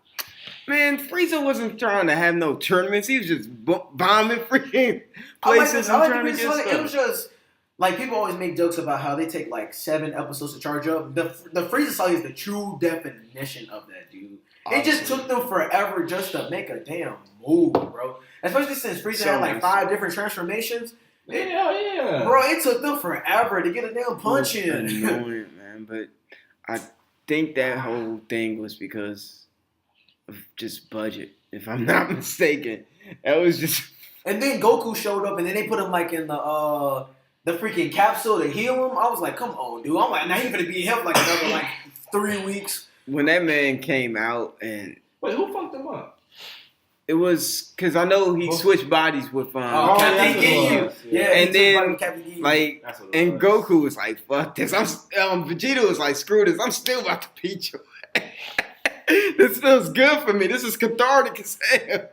man. Frieza wasn't trying to have no tournaments. He was just bombing freaking places and trying to get stuff. It was just like people always make jokes about how they take like 7 episodes to charge up. The Frieza saga is the true definition of that, dude. It just took them forever just to make a damn move, bro. Especially since Frieza had like 5 different transformations. Yeah. Bro, it took them forever to get a damn punch in. Annoying, man. But I think that whole thing was because of just budget, if I'm not mistaken. That was just. And then Goku showed up, and then they put him like in the freaking capsule to heal him. I was like, come on, dude. I'm like, now he's gonna be in hell for like another like 3 weeks. When that man came out, and Wait, who fucked him up? it was because I know he switched bodies with Oh, Captain that's what it Ginyu. was. Yeah, And he took then, Body with Captain Ginyu. like, That's what it and was. Goku was like, "Fuck this!" Vegeta was like, "Screw this! I'm still about to beat you." This feels good for me. This is cathartic as hell.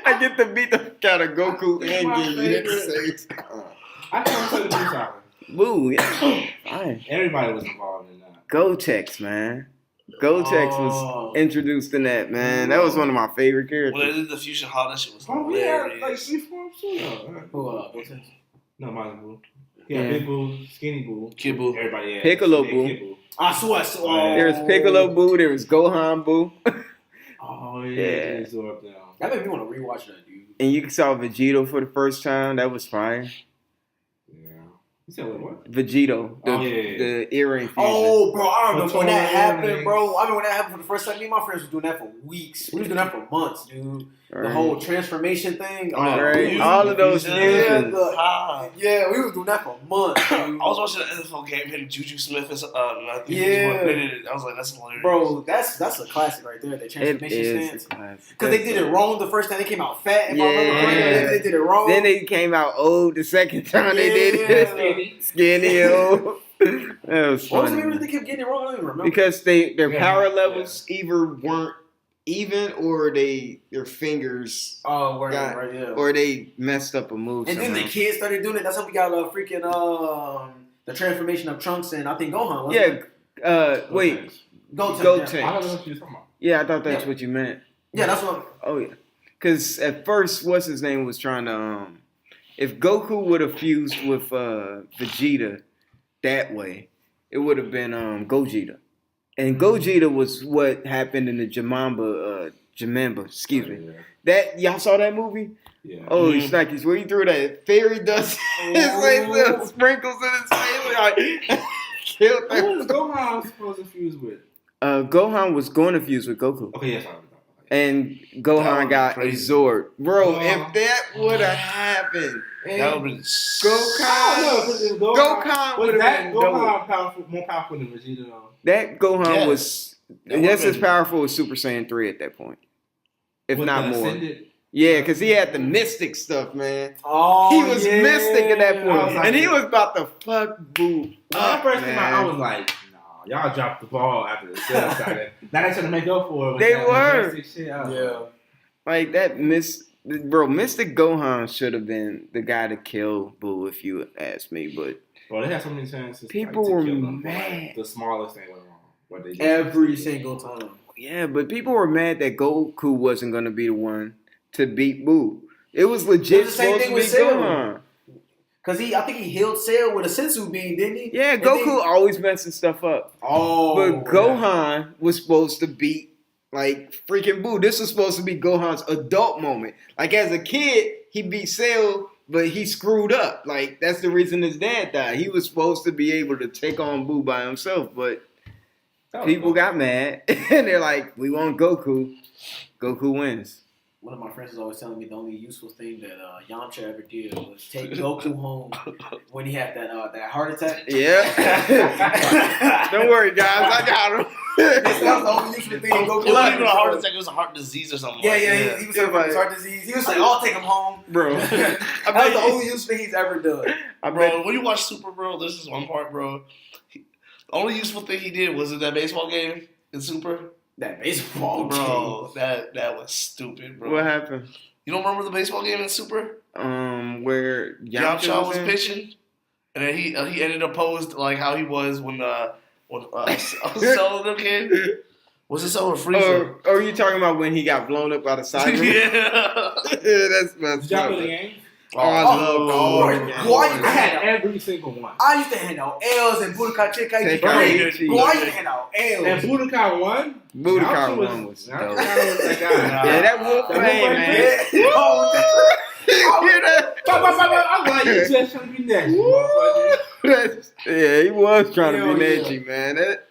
I get to beat the fuck out of Goku That's and my Ginyu at the favorite. same time. I can't tell the Boo saga. Boo, yeah, fine. Everybody was involved in that. Gotex, man. Gotex Oh. was introduced in that, man. That was one of my favorite When they characters. did the fusion hot, that shit was Oh, we had like hilarious. 3 forms too, though. Who, what's his? No, Majin Buu. Yeah, Yeah. Big Boo, Skinny Boo, Kid Buu. Everybody had Piccolo Big Boo. Kid Boo. I swear. There was Piccolo Boo. There was Gohan Boo. Oh Yeah. yeah, Zorb down. That made me want to rewatch that, dude. And you saw Vegito for the first time. That was fine. Yeah. You said what? Vegito, Oh, yeah. the earring fusion. Oh, bro, I remember when that Total happened, earrings. bro. I remember when that happened for the first time. Me and my friends were doing that for weeks. We was doing that for months, dude. The Right. whole transformation thing. Oh, Right. fusion, All of those fusion. Yeah, fusions. yeah, we was doing that for months, I dude. was watching an NFL game and Juju Smith is Yeah. they did it. I was like, that's hilarious. Bro, that's a classic right there. The It transformation is. stance. Because they did it wrong the first time. They came out fat. If I remember Yeah. correctly, they did it wrong. Then they came out old the second time they did it. Yeah. Skinny old. That was What was the funny. reason they kept getting it wrong? I don't even remember. Because their Yeah. power levels either weren't even, or their fingers, Oh, right, yeah. or they messed up a move. And then the kids started doing it. That's how we got freaking the transformation of Trunks and I think Gohan. Wasn't it? Wait. Goten. I don't know what you're talking about. Yeah, I thought that's what you meant. Yeah, that's what. Oh yeah, because at first, what's his name was trying to. If Goku would have fused with Vegeta that way, it would have been Gogeta, and Gogeta was what happened in the Jamamba. Excuse me. Yeah. That y'all saw that movie? Yeah. Oh, Snakies, where he threw that fairy dust, his face, little sprinkles in his face, like killed that. Who was Gohan supposed to fuse with? Gohan was going to fuse with Goku. Okay, yes, I know. And Gohan got crazy. Zord. Bro, Oh. if that would have happened, That would be Gohan Was would have that been dope. Gohan more powerful than Vegeta? Though? That Gohan Yes. was That just would've as powerful as Super Saiyan 3 at that point. If With not the more. Ascended- Yeah, because he had the mystic stuff, man. Oh, He was yeah. mystic at that I point. was like- And he was about to fuck Boo When that up, first came out, I was man. like, nah, y'all dropped the ball after the sale started. Now they trying to make up for it. With They that were. majestic shit. I was Yeah. Like, Mystic Gohan should have been the guy to kill Boo, if you ask me. But Bro, they had so many chances. People to were kill them, but, mad. the smallest thing went wrong. What they did. Every single time. yeah, but people were mad that Goku wasn't going to be the one to beat Boo. It was legit It was the same supposed thing to with be Cell. Gohan. Cause I think he healed Cell with a sensu bean, didn't he? Yeah, And Goku then- always messing stuff up. Oh, But Gohan was supposed to beat like freaking Boo. This was supposed to be Gohan's adult moment. Like as a kid, he beat Cell, but he screwed up. Like that's the reason his dad died. He was supposed to be able to take on Boo by himself, but That was people cool. got mad and they're like, "We want Goku." Goku wins. One of my friends was always telling me the only useful thing that Yamcha ever did was take Goku home when he had that heart attack. Yeah. Don't worry, guys. I got him. That was the only useful thing Goku It wasn't ever even a heart did. attack. It was a heart disease or something. Yeah, like yeah, that. he was saying about his heart disease. He was like, "I'll take him home." Bro. That was the only useful thing he's ever done. I Bro, bet. when you watch Super, bro, this is one part, bro. The only useful thing he did was in that baseball game in Super. That baseball Bro, that was stupid, bro. What happened? You don't remember the baseball game in Super? Where Yamcha was in? pitching, and then he ended up posed like how he was when Cell came. Was it Cell or Frieza? Or are you talking about when he got blown up by the siren? Yeah. That's messed Did y'all up. play the game? Oh, I love Why I you had had every single one. I used to hand out L's and Budokai Tenkaichi. Tenkaichi. Boy, I used to hand out And L's. Budokai won. Budokai Naruto one was Naruto dope. was that guy. Yeah, that wolf That play, wolf man. play. Oh, You hear that? I'm like, you just trying to be next, motherfucker. Yeah, he was trying to Hell be yeah. edgy, man. That,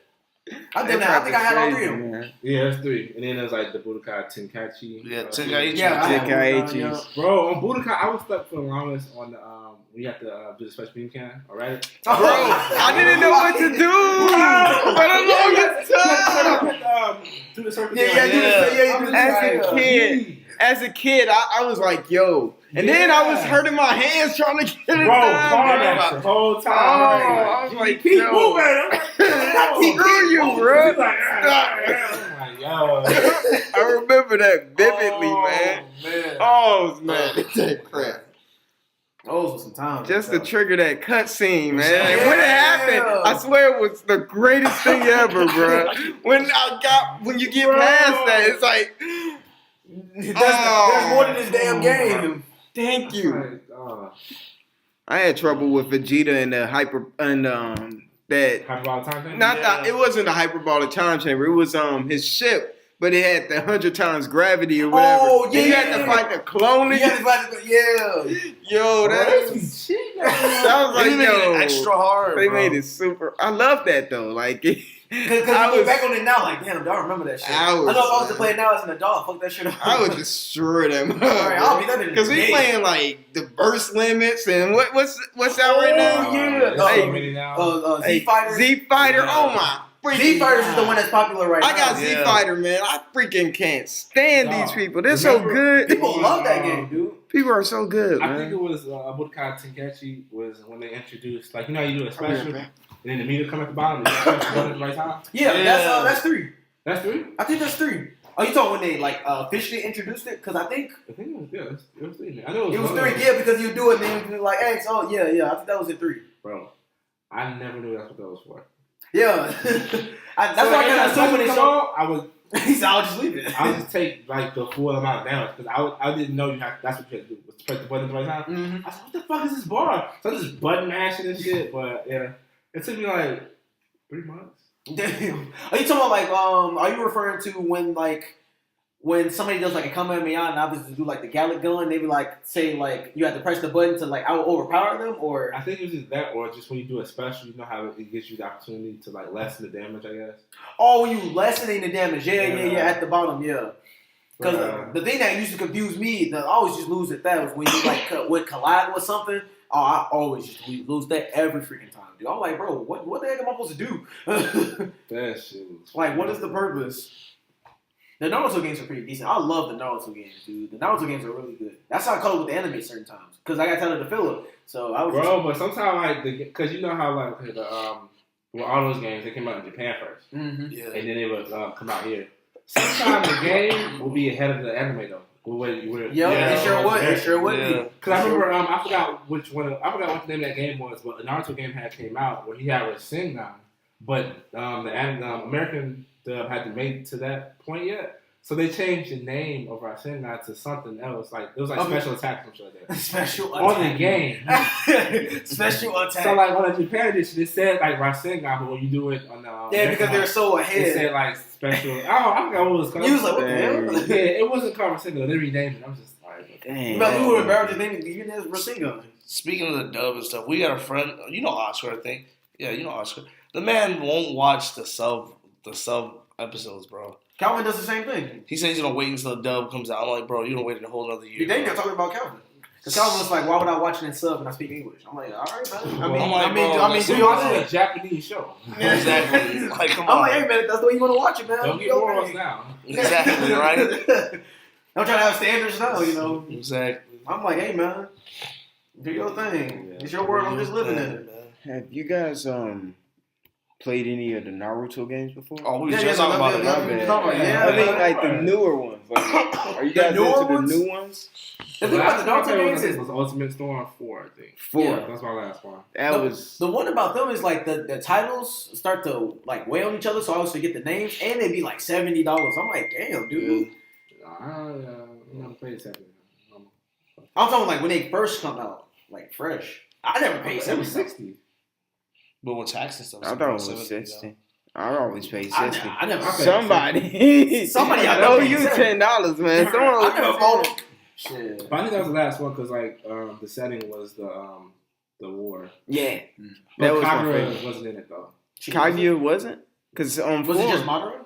I think I had all three of them. man. Yeah, that's three. And then there's like the Budokai Tenkaichi. Yeah, Tenkaichi. Yeah, I had Tenkaichi. one, Bro, on Budokai, I was stuck for the longest on the when you have to do the special beam cannon. All right. Bro, I didn't know what to do for the longest time. Do the circle. As a kid, I was like, yo. And then I was hurting my hands trying to get it Bro, down. bar match the whole time. I was like, keep yo. moving. Screw you, bro. Yo. I remember that vividly, man. Man. Oh, man. That crap. Those were some times. Just to trigger that cutscene, man. Yeah. And when it happened, I swear it was the greatest thing ever, bro. When you get past that, it's like, There's more than this damn game. thank you. I had trouble with Vegeta and the that. Hyperbolic time thing? It wasn't a hyperbolic time chamber. It was his ship. But it had the 100 times gravity or whatever. Oh, And you had to fight the clone. Yeah. Yo, that was like, They made yo, it extra hard. they bro. made it super. I love that though. Like, Because you go back on it now, like, damn, I don't remember that shit. I know if I was to play it now as an adult, fuck that shit up. I would destroy them. Alright, I'll be that in Because we the game. playing like the burst limits and what's out right now? Yeah. Hey, Z Fighter. Z Fighter. Oh my freaking Z Fighters is the God. one that's popular right now. I got Z Yeah. Fighter, man. I freaking can't stand these people. They're so Remember- good. People love that game, dude. People are so good, I think man. it was Budokai Tenkaichi was when they introduced, like, you know how you do a special, and then the meter come at the bottom, and you press the button at the right time? Yeah, Yeah. that's 3. That's three? I think that's 3. Oh, you talking when they like officially introduced it? Because I think it was 3. I know it was 3. Yeah, because you do it, then you like, hey, so yeah. I think that was in 3. Bro, I never knew that's what that was for. Yeah, that's why I kind of assumed when they showed. I was. He said, "I'll just leave it." I'll just take like the full amount of damage because I didn't know that's what you had to do was to press the button right now. Mm-hmm. I said, "What the fuck is this bar?" So I just button mashing and shit. But yeah, it took me like 3 months. Damn. Are you talking about like Are you referring to when somebody does like a Kamehameha and obviously do like the Gallic gun? They be like say like you have to press the button to like overpower them, or I think it was just that, or just when you do a special, you know how it gives you the opportunity to like lessen the damage. I guess. oh, when you lessening the damage, yeah, at the bottom, yeah. Because the thing that used to confuse me, I always just lose at that was when you like would collide with something. Oh, I always just lose that every freaking time, dude. I'm like, bro, what the heck am I supposed to do? That shit was like, what is the purpose? The Naruto games are pretty decent. I love the Naruto games, dude. The Naruto games are really good. That's how I call it with the anime certain times, because I got to tell it to fill it. So I was but sometimes like because you know how like with all those games they came out in Japan first, mm-hmm. Yeah. and then they would come out here. Sometimes the game will be ahead of the anime though. It sure would be. Because I remember, I forgot which one. I forgot what the name of that game was, but a Naruto game came out where he had Rasengan, but the American dub hadn't made to that point yet. So they changed the name of Rasengan to something else. Like it was like special attack or something like that. Special attack on the game. Special attack. So like on the Japan edition, it said like Rasengan, but when you do it on the because they're so ahead. it said like special. I forgot what it was called. You was like, what the hell? Yeah, it wasn't called Rasengan. They renamed it. I was just like, Dang. You would embarrass the name even as Rasengan. Speaking of the dub and stuff, we got a friend. You know Oscar, I think. Yeah, you know Oscar. The man won't watch the sub episodes, bro. Calvin does the same thing. He says he's gonna wait until the dub comes out. I'm like, bro, you don't wait a whole another year. You think they're talking about Calvin? Because Calvin was like, why would I watch it in sub and I speak English? I'm like, all right, man. I mean, do y'all do a Japanese show? Exactly. Like, come I'm on. like, hey, man, that's the way you want to watch it, man. Don't get more us now. Exactly, right? I'm trying to have standards now, you know. Exactly. I'm like, hey, man, do your thing. It's your world. I'm just living in it. Have you guys played any of the Naruto games before? Oh, we were just talking about it. I mean, like the newer ones. Like, are you guys into the new ones? The thing about the Naruto games is was Ultimate Storm 4, I think. 4. Yeah. That's my last one. That was the one about them is like the titles start to like weigh on each other, so I always forget the names, and they be like $70. I'm like, damn, dude. I'm not playing second. I'm talking like when they first come out, like fresh. I never paid $60. But with tax and stuff, I thought it was 60. I always pay 60. I never paid Somebody I know you $10, man. Someone I never bought it. Shit. But I think that was the last one because like the setting was the war. Yeah, But that was my Kagura favorite. wasn't in it though. Kaguya wasn't? Because on Was 4, it just Madara?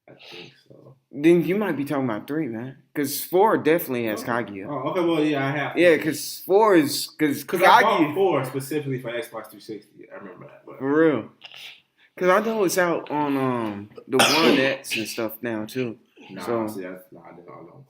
I think so. then you might be talking about 3, man. Because 4 definitely has Kaguya. Oh, okay. Well, yeah, I have. Yeah, because 4 is because Because I bought Kaguya 4 specifically for Xbox 360. I remember that. But. for real. Because I know it's out on the One X and stuff now too. No, So- I didn't know.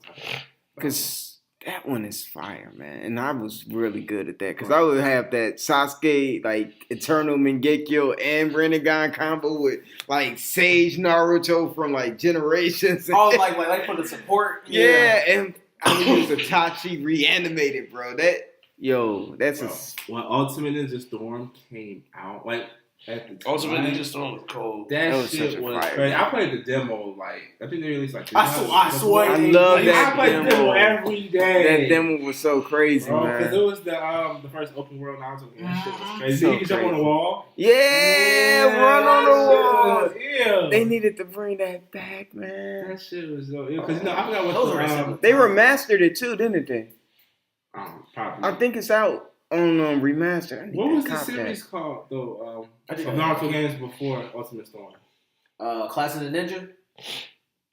Because that one is fire, man. And I was really good at that. Because I would have that Sasuke, like, Eternal Mangekyo and Rinnegan combo with, like, Sage Naruto from, like, Generations. Oh, like for the support. yeah, and I would use Itachi reanimated, bro. That's When Ultimate Ninja Storm came out, like, at the time, Ultimate Ninja Storm was cold. that was such shit a was fire crazy. game. I played the demo, like, I think they released, like, I swear. I love that I played the demo demo. every day. That demo was so crazy, Because man. it was the first open world Naruto game. That shit was crazy. So you can jump on the crazy. wall. Yeah, run on the wall. Yeah. They needed to bring that back, man. That shit was so ill. Because, I forgot what Those were some- They remastered it too, didn't they? Probably. I think it's out on remastered. I need What to was the cop series called, though? I Of think Naruto games before Ultimate Storm? Class of the Ninja.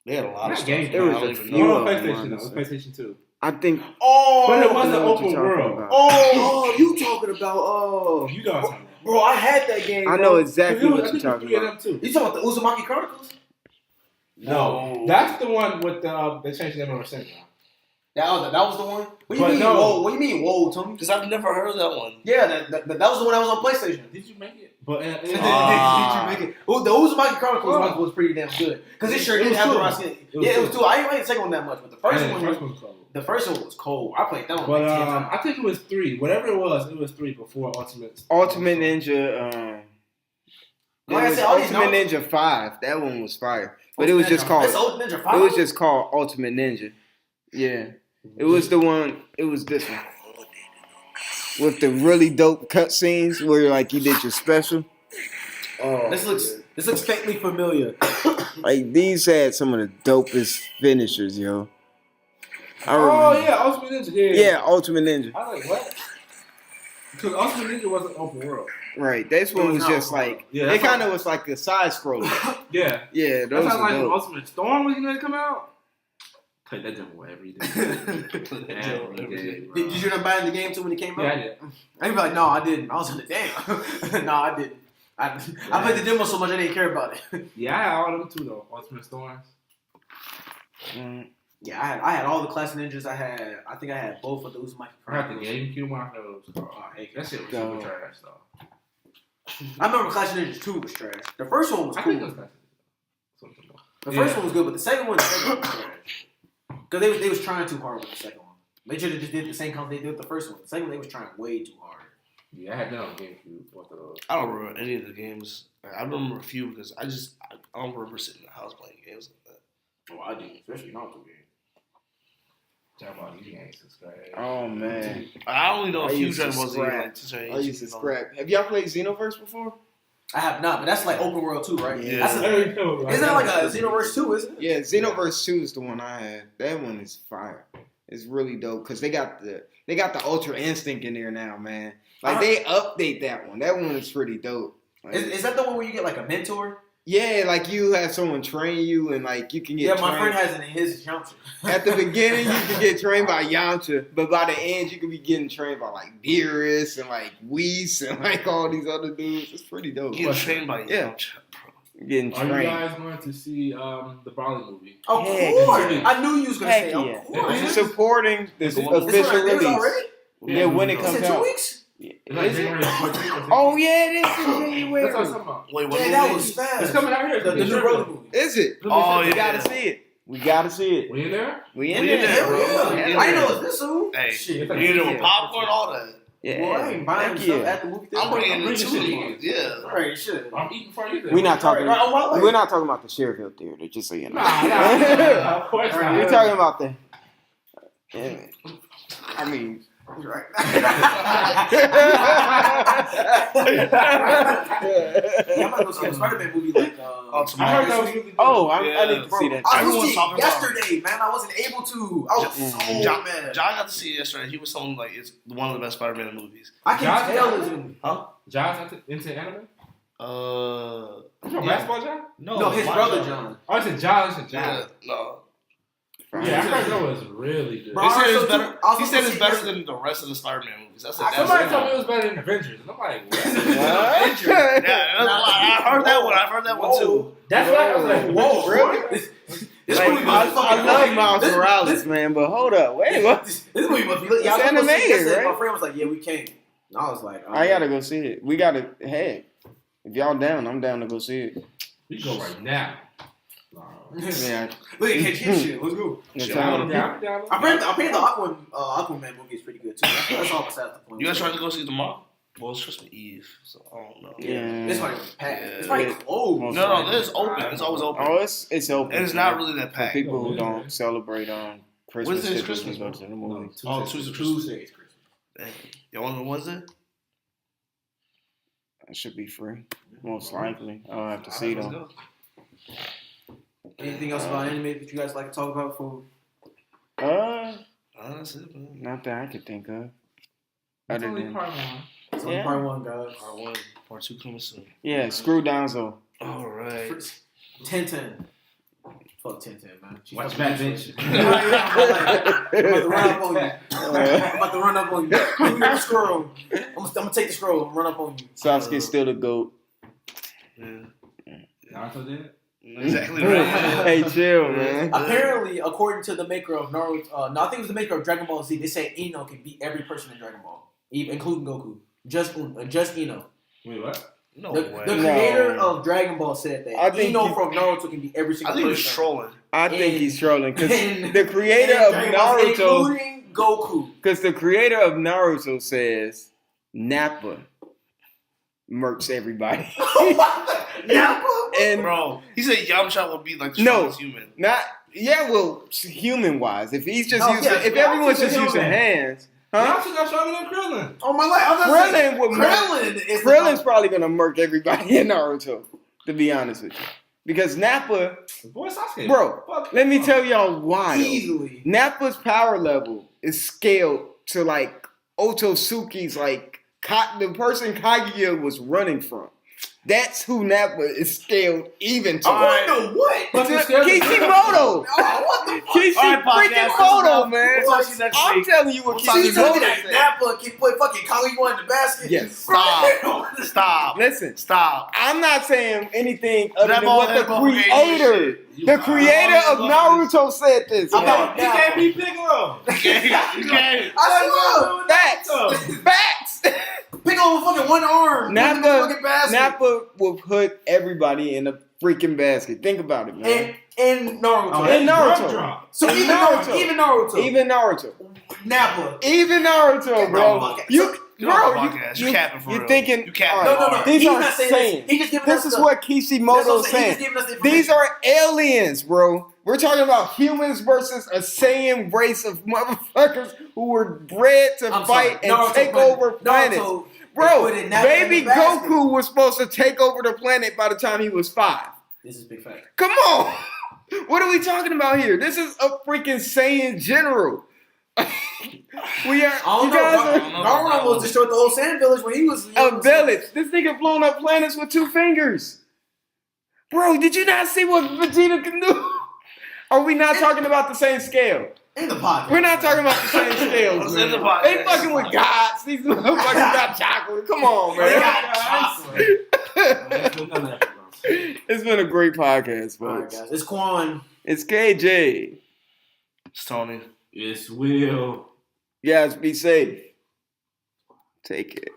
They had a lot of Not stuff. games. There was I don't a even few know. One on of them, PlayStation, though. It was honestly. PlayStation 2. I think. Oh, But it I wasn't know what you're open talking world. about. Oh, you talking about? You know what I'm talking about. Bro, I had that game. I bro. know exactly I what think you're there talking was 3 of about. them, too. You talking about the Uzumaki Chronicles? No. That's the one with the, they changed the name of Rasengan. That was the one. What do you But mean? no. Whoa, what do you mean? Whoa, Tony. Because I've never heard of that one. Yeah, that was the one that was on PlayStation. Did you make it? But Did you make it? Well, the Uzumaki Chronicles was pretty damn good because it sure did have the Ross. Yeah, it was two. I ain't like the second one that much, but the first one was cold. the first one was cold. I played that one. But like 10 times. I think it was 3. Whatever it was 3 before Ultimate. Ultimate Ninja. Like I said, all these Ultimate Ninja 5. That one was fire, but it was just called. It's Ultimate Ninja 5. It was just called Ultimate Ninja. Yeah, it was the one. It was this one with the really dope cutscenes where like you did your special. Oh, This looks faintly familiar. like these had some of the dopest finishers, yo. Oh yeah, Ultimate Ninja. Yeah, Ultimate Ninja. I was like, what? Because Ultimate Ninja wasn't open world. Right, this one was just like it kind of was like a side scroller. Yeah. Yeah, those That's are like dope. Ultimate Storm was gonna come out. Play that demo every day. Did you end up buying the game too when it came out? Yeah, I did. I'd be like, no, I didn't. I was like, damn. No, I didn't. I played the demo so much I didn't care about it. Yeah, I had all of them too though. Ultimate Storms. Yeah, I had all the Class Ninjas. I think I had both of those Uzumaki I had the Chronicles. GameCube one. That shit was super trash though. I remember Clash of Ninjas 2 was trash. The first one was I cool. think it was Clash of Ninjas. The first one was good, but the second one was trash. Because they was trying too hard with the second one. They should have just did the same concept they did with the first one. The second one, they was trying way too hard. Yeah, I had that on GameCube. Both of those. I don't remember any of the games. I remember a few because I don't remember sitting in the house playing games like that. Oh, I do, especially Naruto games. Talking about you ain't subscribed. Oh man, I only know a I few used to Dragon Ball Z. scrap. I used to scrap. Have y'all played Xenoverse before? I have not, but that's like open world too, right? Yeah. That's isn't that like a Xenoverse 2, isn't it? Yeah, Xenoverse 2 is the one I had. That one is fire. It's really dope because they got the Ultra Instinct in there now, man. Like they update that one. That one is pretty dope. Like, Is that the one where you get like a mentor? yeah, like you have someone train you and like you can get. Yeah, my trained. friend has it in his Yamcha. At the beginning, you can get trained by Yamcha, but by the end, you can be getting trained by like Beerus and like Whis and like all these other dudes. It's pretty dope. Getting trained by Yeah. Getting Are you trained. guys going to see the Broly movie? Of Heck course! yeah. I knew you was gonna Heck say, yeah. of course. Supporting this This one- official This release. already? Yeah, when it It's comes in 2 out. weeks? Yeah. It's like Is it? January 14th or something. Oh yeah, it is in That's what I'm January. talking about. Wait, what? Yeah, that movie? was fast. It's coming out here. The new Broly movie. Is it? Oh, We yeah. gotta see it. We gotta see it. We in there? We in We in there. there, Hell bro. yeah. Yeah. I didn't know it was this soon. Hey, Shit. you need to with popcorn, all that. Yeah. Well, I ain't buying Heck stuff yeah. at the movie theater. I'm bringing I'm it bringing too. shit in. Yeah. Alright, shit. I'm eating for you. We're not talking. Alright, on my way. We're not talking about the Sherville Theater. Just so you know. Nah, of course not. We're talking about the. Yeah. I mean. Right. Yeah, I'm about to go see a Spider-Man movie like Ultimate. I heard that was really good. Oh, I Yeah. need to see that. I was Everyone's see it talking about yesterday, man. I wasn't able to. I was so John mad. got to see it yesterday. He was telling me like it's one of the best Spider-Man movies. I can John- tell it's in. John's into anime? You from Yeah. basketball, John? No, his my brother John. Oh, it's a John. It's a Yeah, John. no. Yeah, I heard that was really good. Bro, He said I it's also better. took- I also He said took it's better yesterday. than the rest of the Spider-Man movies. That's Somebody told me it was better than Avengers. And I'm like, what? Yeah, that's a lie. I heard that one. I've heard that one too. That's why I was like, Whoa, Really? This Like, movie must be I fucking love fucking- Miles this- Morales, man, but hold up, wait, what? This movie must be. Yeah, I was It's supposed to see it animated, yesterday. right? My friend was like, "Yeah, we came." And I was like, I gotta go see it. We gotta. Hey, if y'all down, I'm down to go see it. we go right now. Yeah, Look at catch his shit. Let's go. that's Yeah, how- I'm down. I heard the Aquaman movie is pretty good too. That's all besides the point. You guys trying to go see it tomorrow? Well, it's Christmas Eve, so I don't know. Yeah. It's probably packed. Yeah. It's probably closed. Most No, it's open. It's always open. Oh, it's open. And it's not really that for packed. people who don't celebrate on Christmas. Wednesday's typically Christmas, go to the movies. Oh, Tuesday. Tuesday's Christmas. Dang. Y'all want to go Wednesday? It should be free, most likely. I'll have to see Let's them. go. Anything else about anime that you guys like to talk about? For That's it, man. Not that I could think of. That's Other only than part one. it's only Yeah. part one, guys. Part 1, part 2 coming soon. yeah, screw Donzo. All right. 10-10. Fuck 10-10, man. She Watch fucking that bitch. bitch. I'm about to run up on you. I'm about to run up on you. Give me the scroll. I'm gonna take the scroll and run up on you. Sasuke's still the GOAT. Yeah. Naruto did it? Exactly right. Hey, chill, man. Apparently, according to the maker of Naruto, no, I think it was the maker of Dragon Ball Z. They said Ino can beat every person in Dragon Ball, even including Goku. Just Ino. Wait, what? No The way. creator of Dragon Ball said that I think Ino he- from Naruto can beat every I single think he person. was trolling. I think And- he's trolling because and- the creator and of Dragon Ball Z, Naruto, including Goku. because the creator of Naruto says Nappa murks everybody. Nappa? And Bro, he said Yamcha would be like the No. strongest human. not well, human wise. If he's just No, using, yeah, if yeah, everyone's he's just a using human. hands, Huh? huh? Y'all got stronger than Krillin. Oh my life! I'm not saying Krillin would murk. Krillin is Krillin's probably gonna murk everybody in Naruto. To be honest with you, because Nappa, Boy, Sasuke. bro, Fuck. let me tell y'all why. though. easily. Nappa's power level is scaled to like Otsutsuki's like the person Kaguya was running from. That's who Nappa is scaled even to. Alright. What? But To you scared of Kishimoto. Oh, what the fuck? Kishimoto, man. We'll talk to you next I'm week. telling you what We'll talk to you She told me Kishimoto that said. Nappa can put fucking Kaguya in the basket. Yes. Stop. Stop. Listen, Stop. I'm not saying anything other That than what the ball head creator, the creator of Naruto said this. I'm man. not- He can't be Piccolo. You can't. I Facts. Facts. swear. Piccolo with fucking one arm. Nappa- in the fucking basket. Nappa will put everybody in a freaking basket. Think about it, man. In Naruto. Oh, In that's Naruto. drum drop. So in even Naruto. Naruto. Even Naruto. Even Naruto. Nappa. Even Naruto, bro. Bro, You, Get off the bro, podcast. You capping for you're real. thinking. You capping. all right, No. These He's aren't not saying saying. this. He just giving This us is the- what That's Kishimoto's what I'm saying. saying. He's giving us the These information. are aliens, bro. We're talking about humans versus a Saiyan race of motherfuckers who were bred to I'm fight sorry. and Naruto take put- over planets. Naruto Bro, put it Nappa in baby the basket. Goku was supposed to take over the planet by the time he was 5. This is big fact. Come on. What are we talking about here? This is a freaking Saiyan general. We are. I don't You know. guys know. Garou almost destroyed the whole Sand Village when he was are a village. This nigga blown up planets with 2 fingers. Bro, did you not see what Vegeta can do? Are we not talking about the same scale? in the podcast. We're not talking about the same scales. Let's man. end the podcast. They fucking with gods. These motherfuckers got chocolate. Come on, They man. got chocolate. It's been a great podcast, All right, folks. guys. It's Quan. It's KJ. It's Tony. It's Will. You guys be safe. Take care.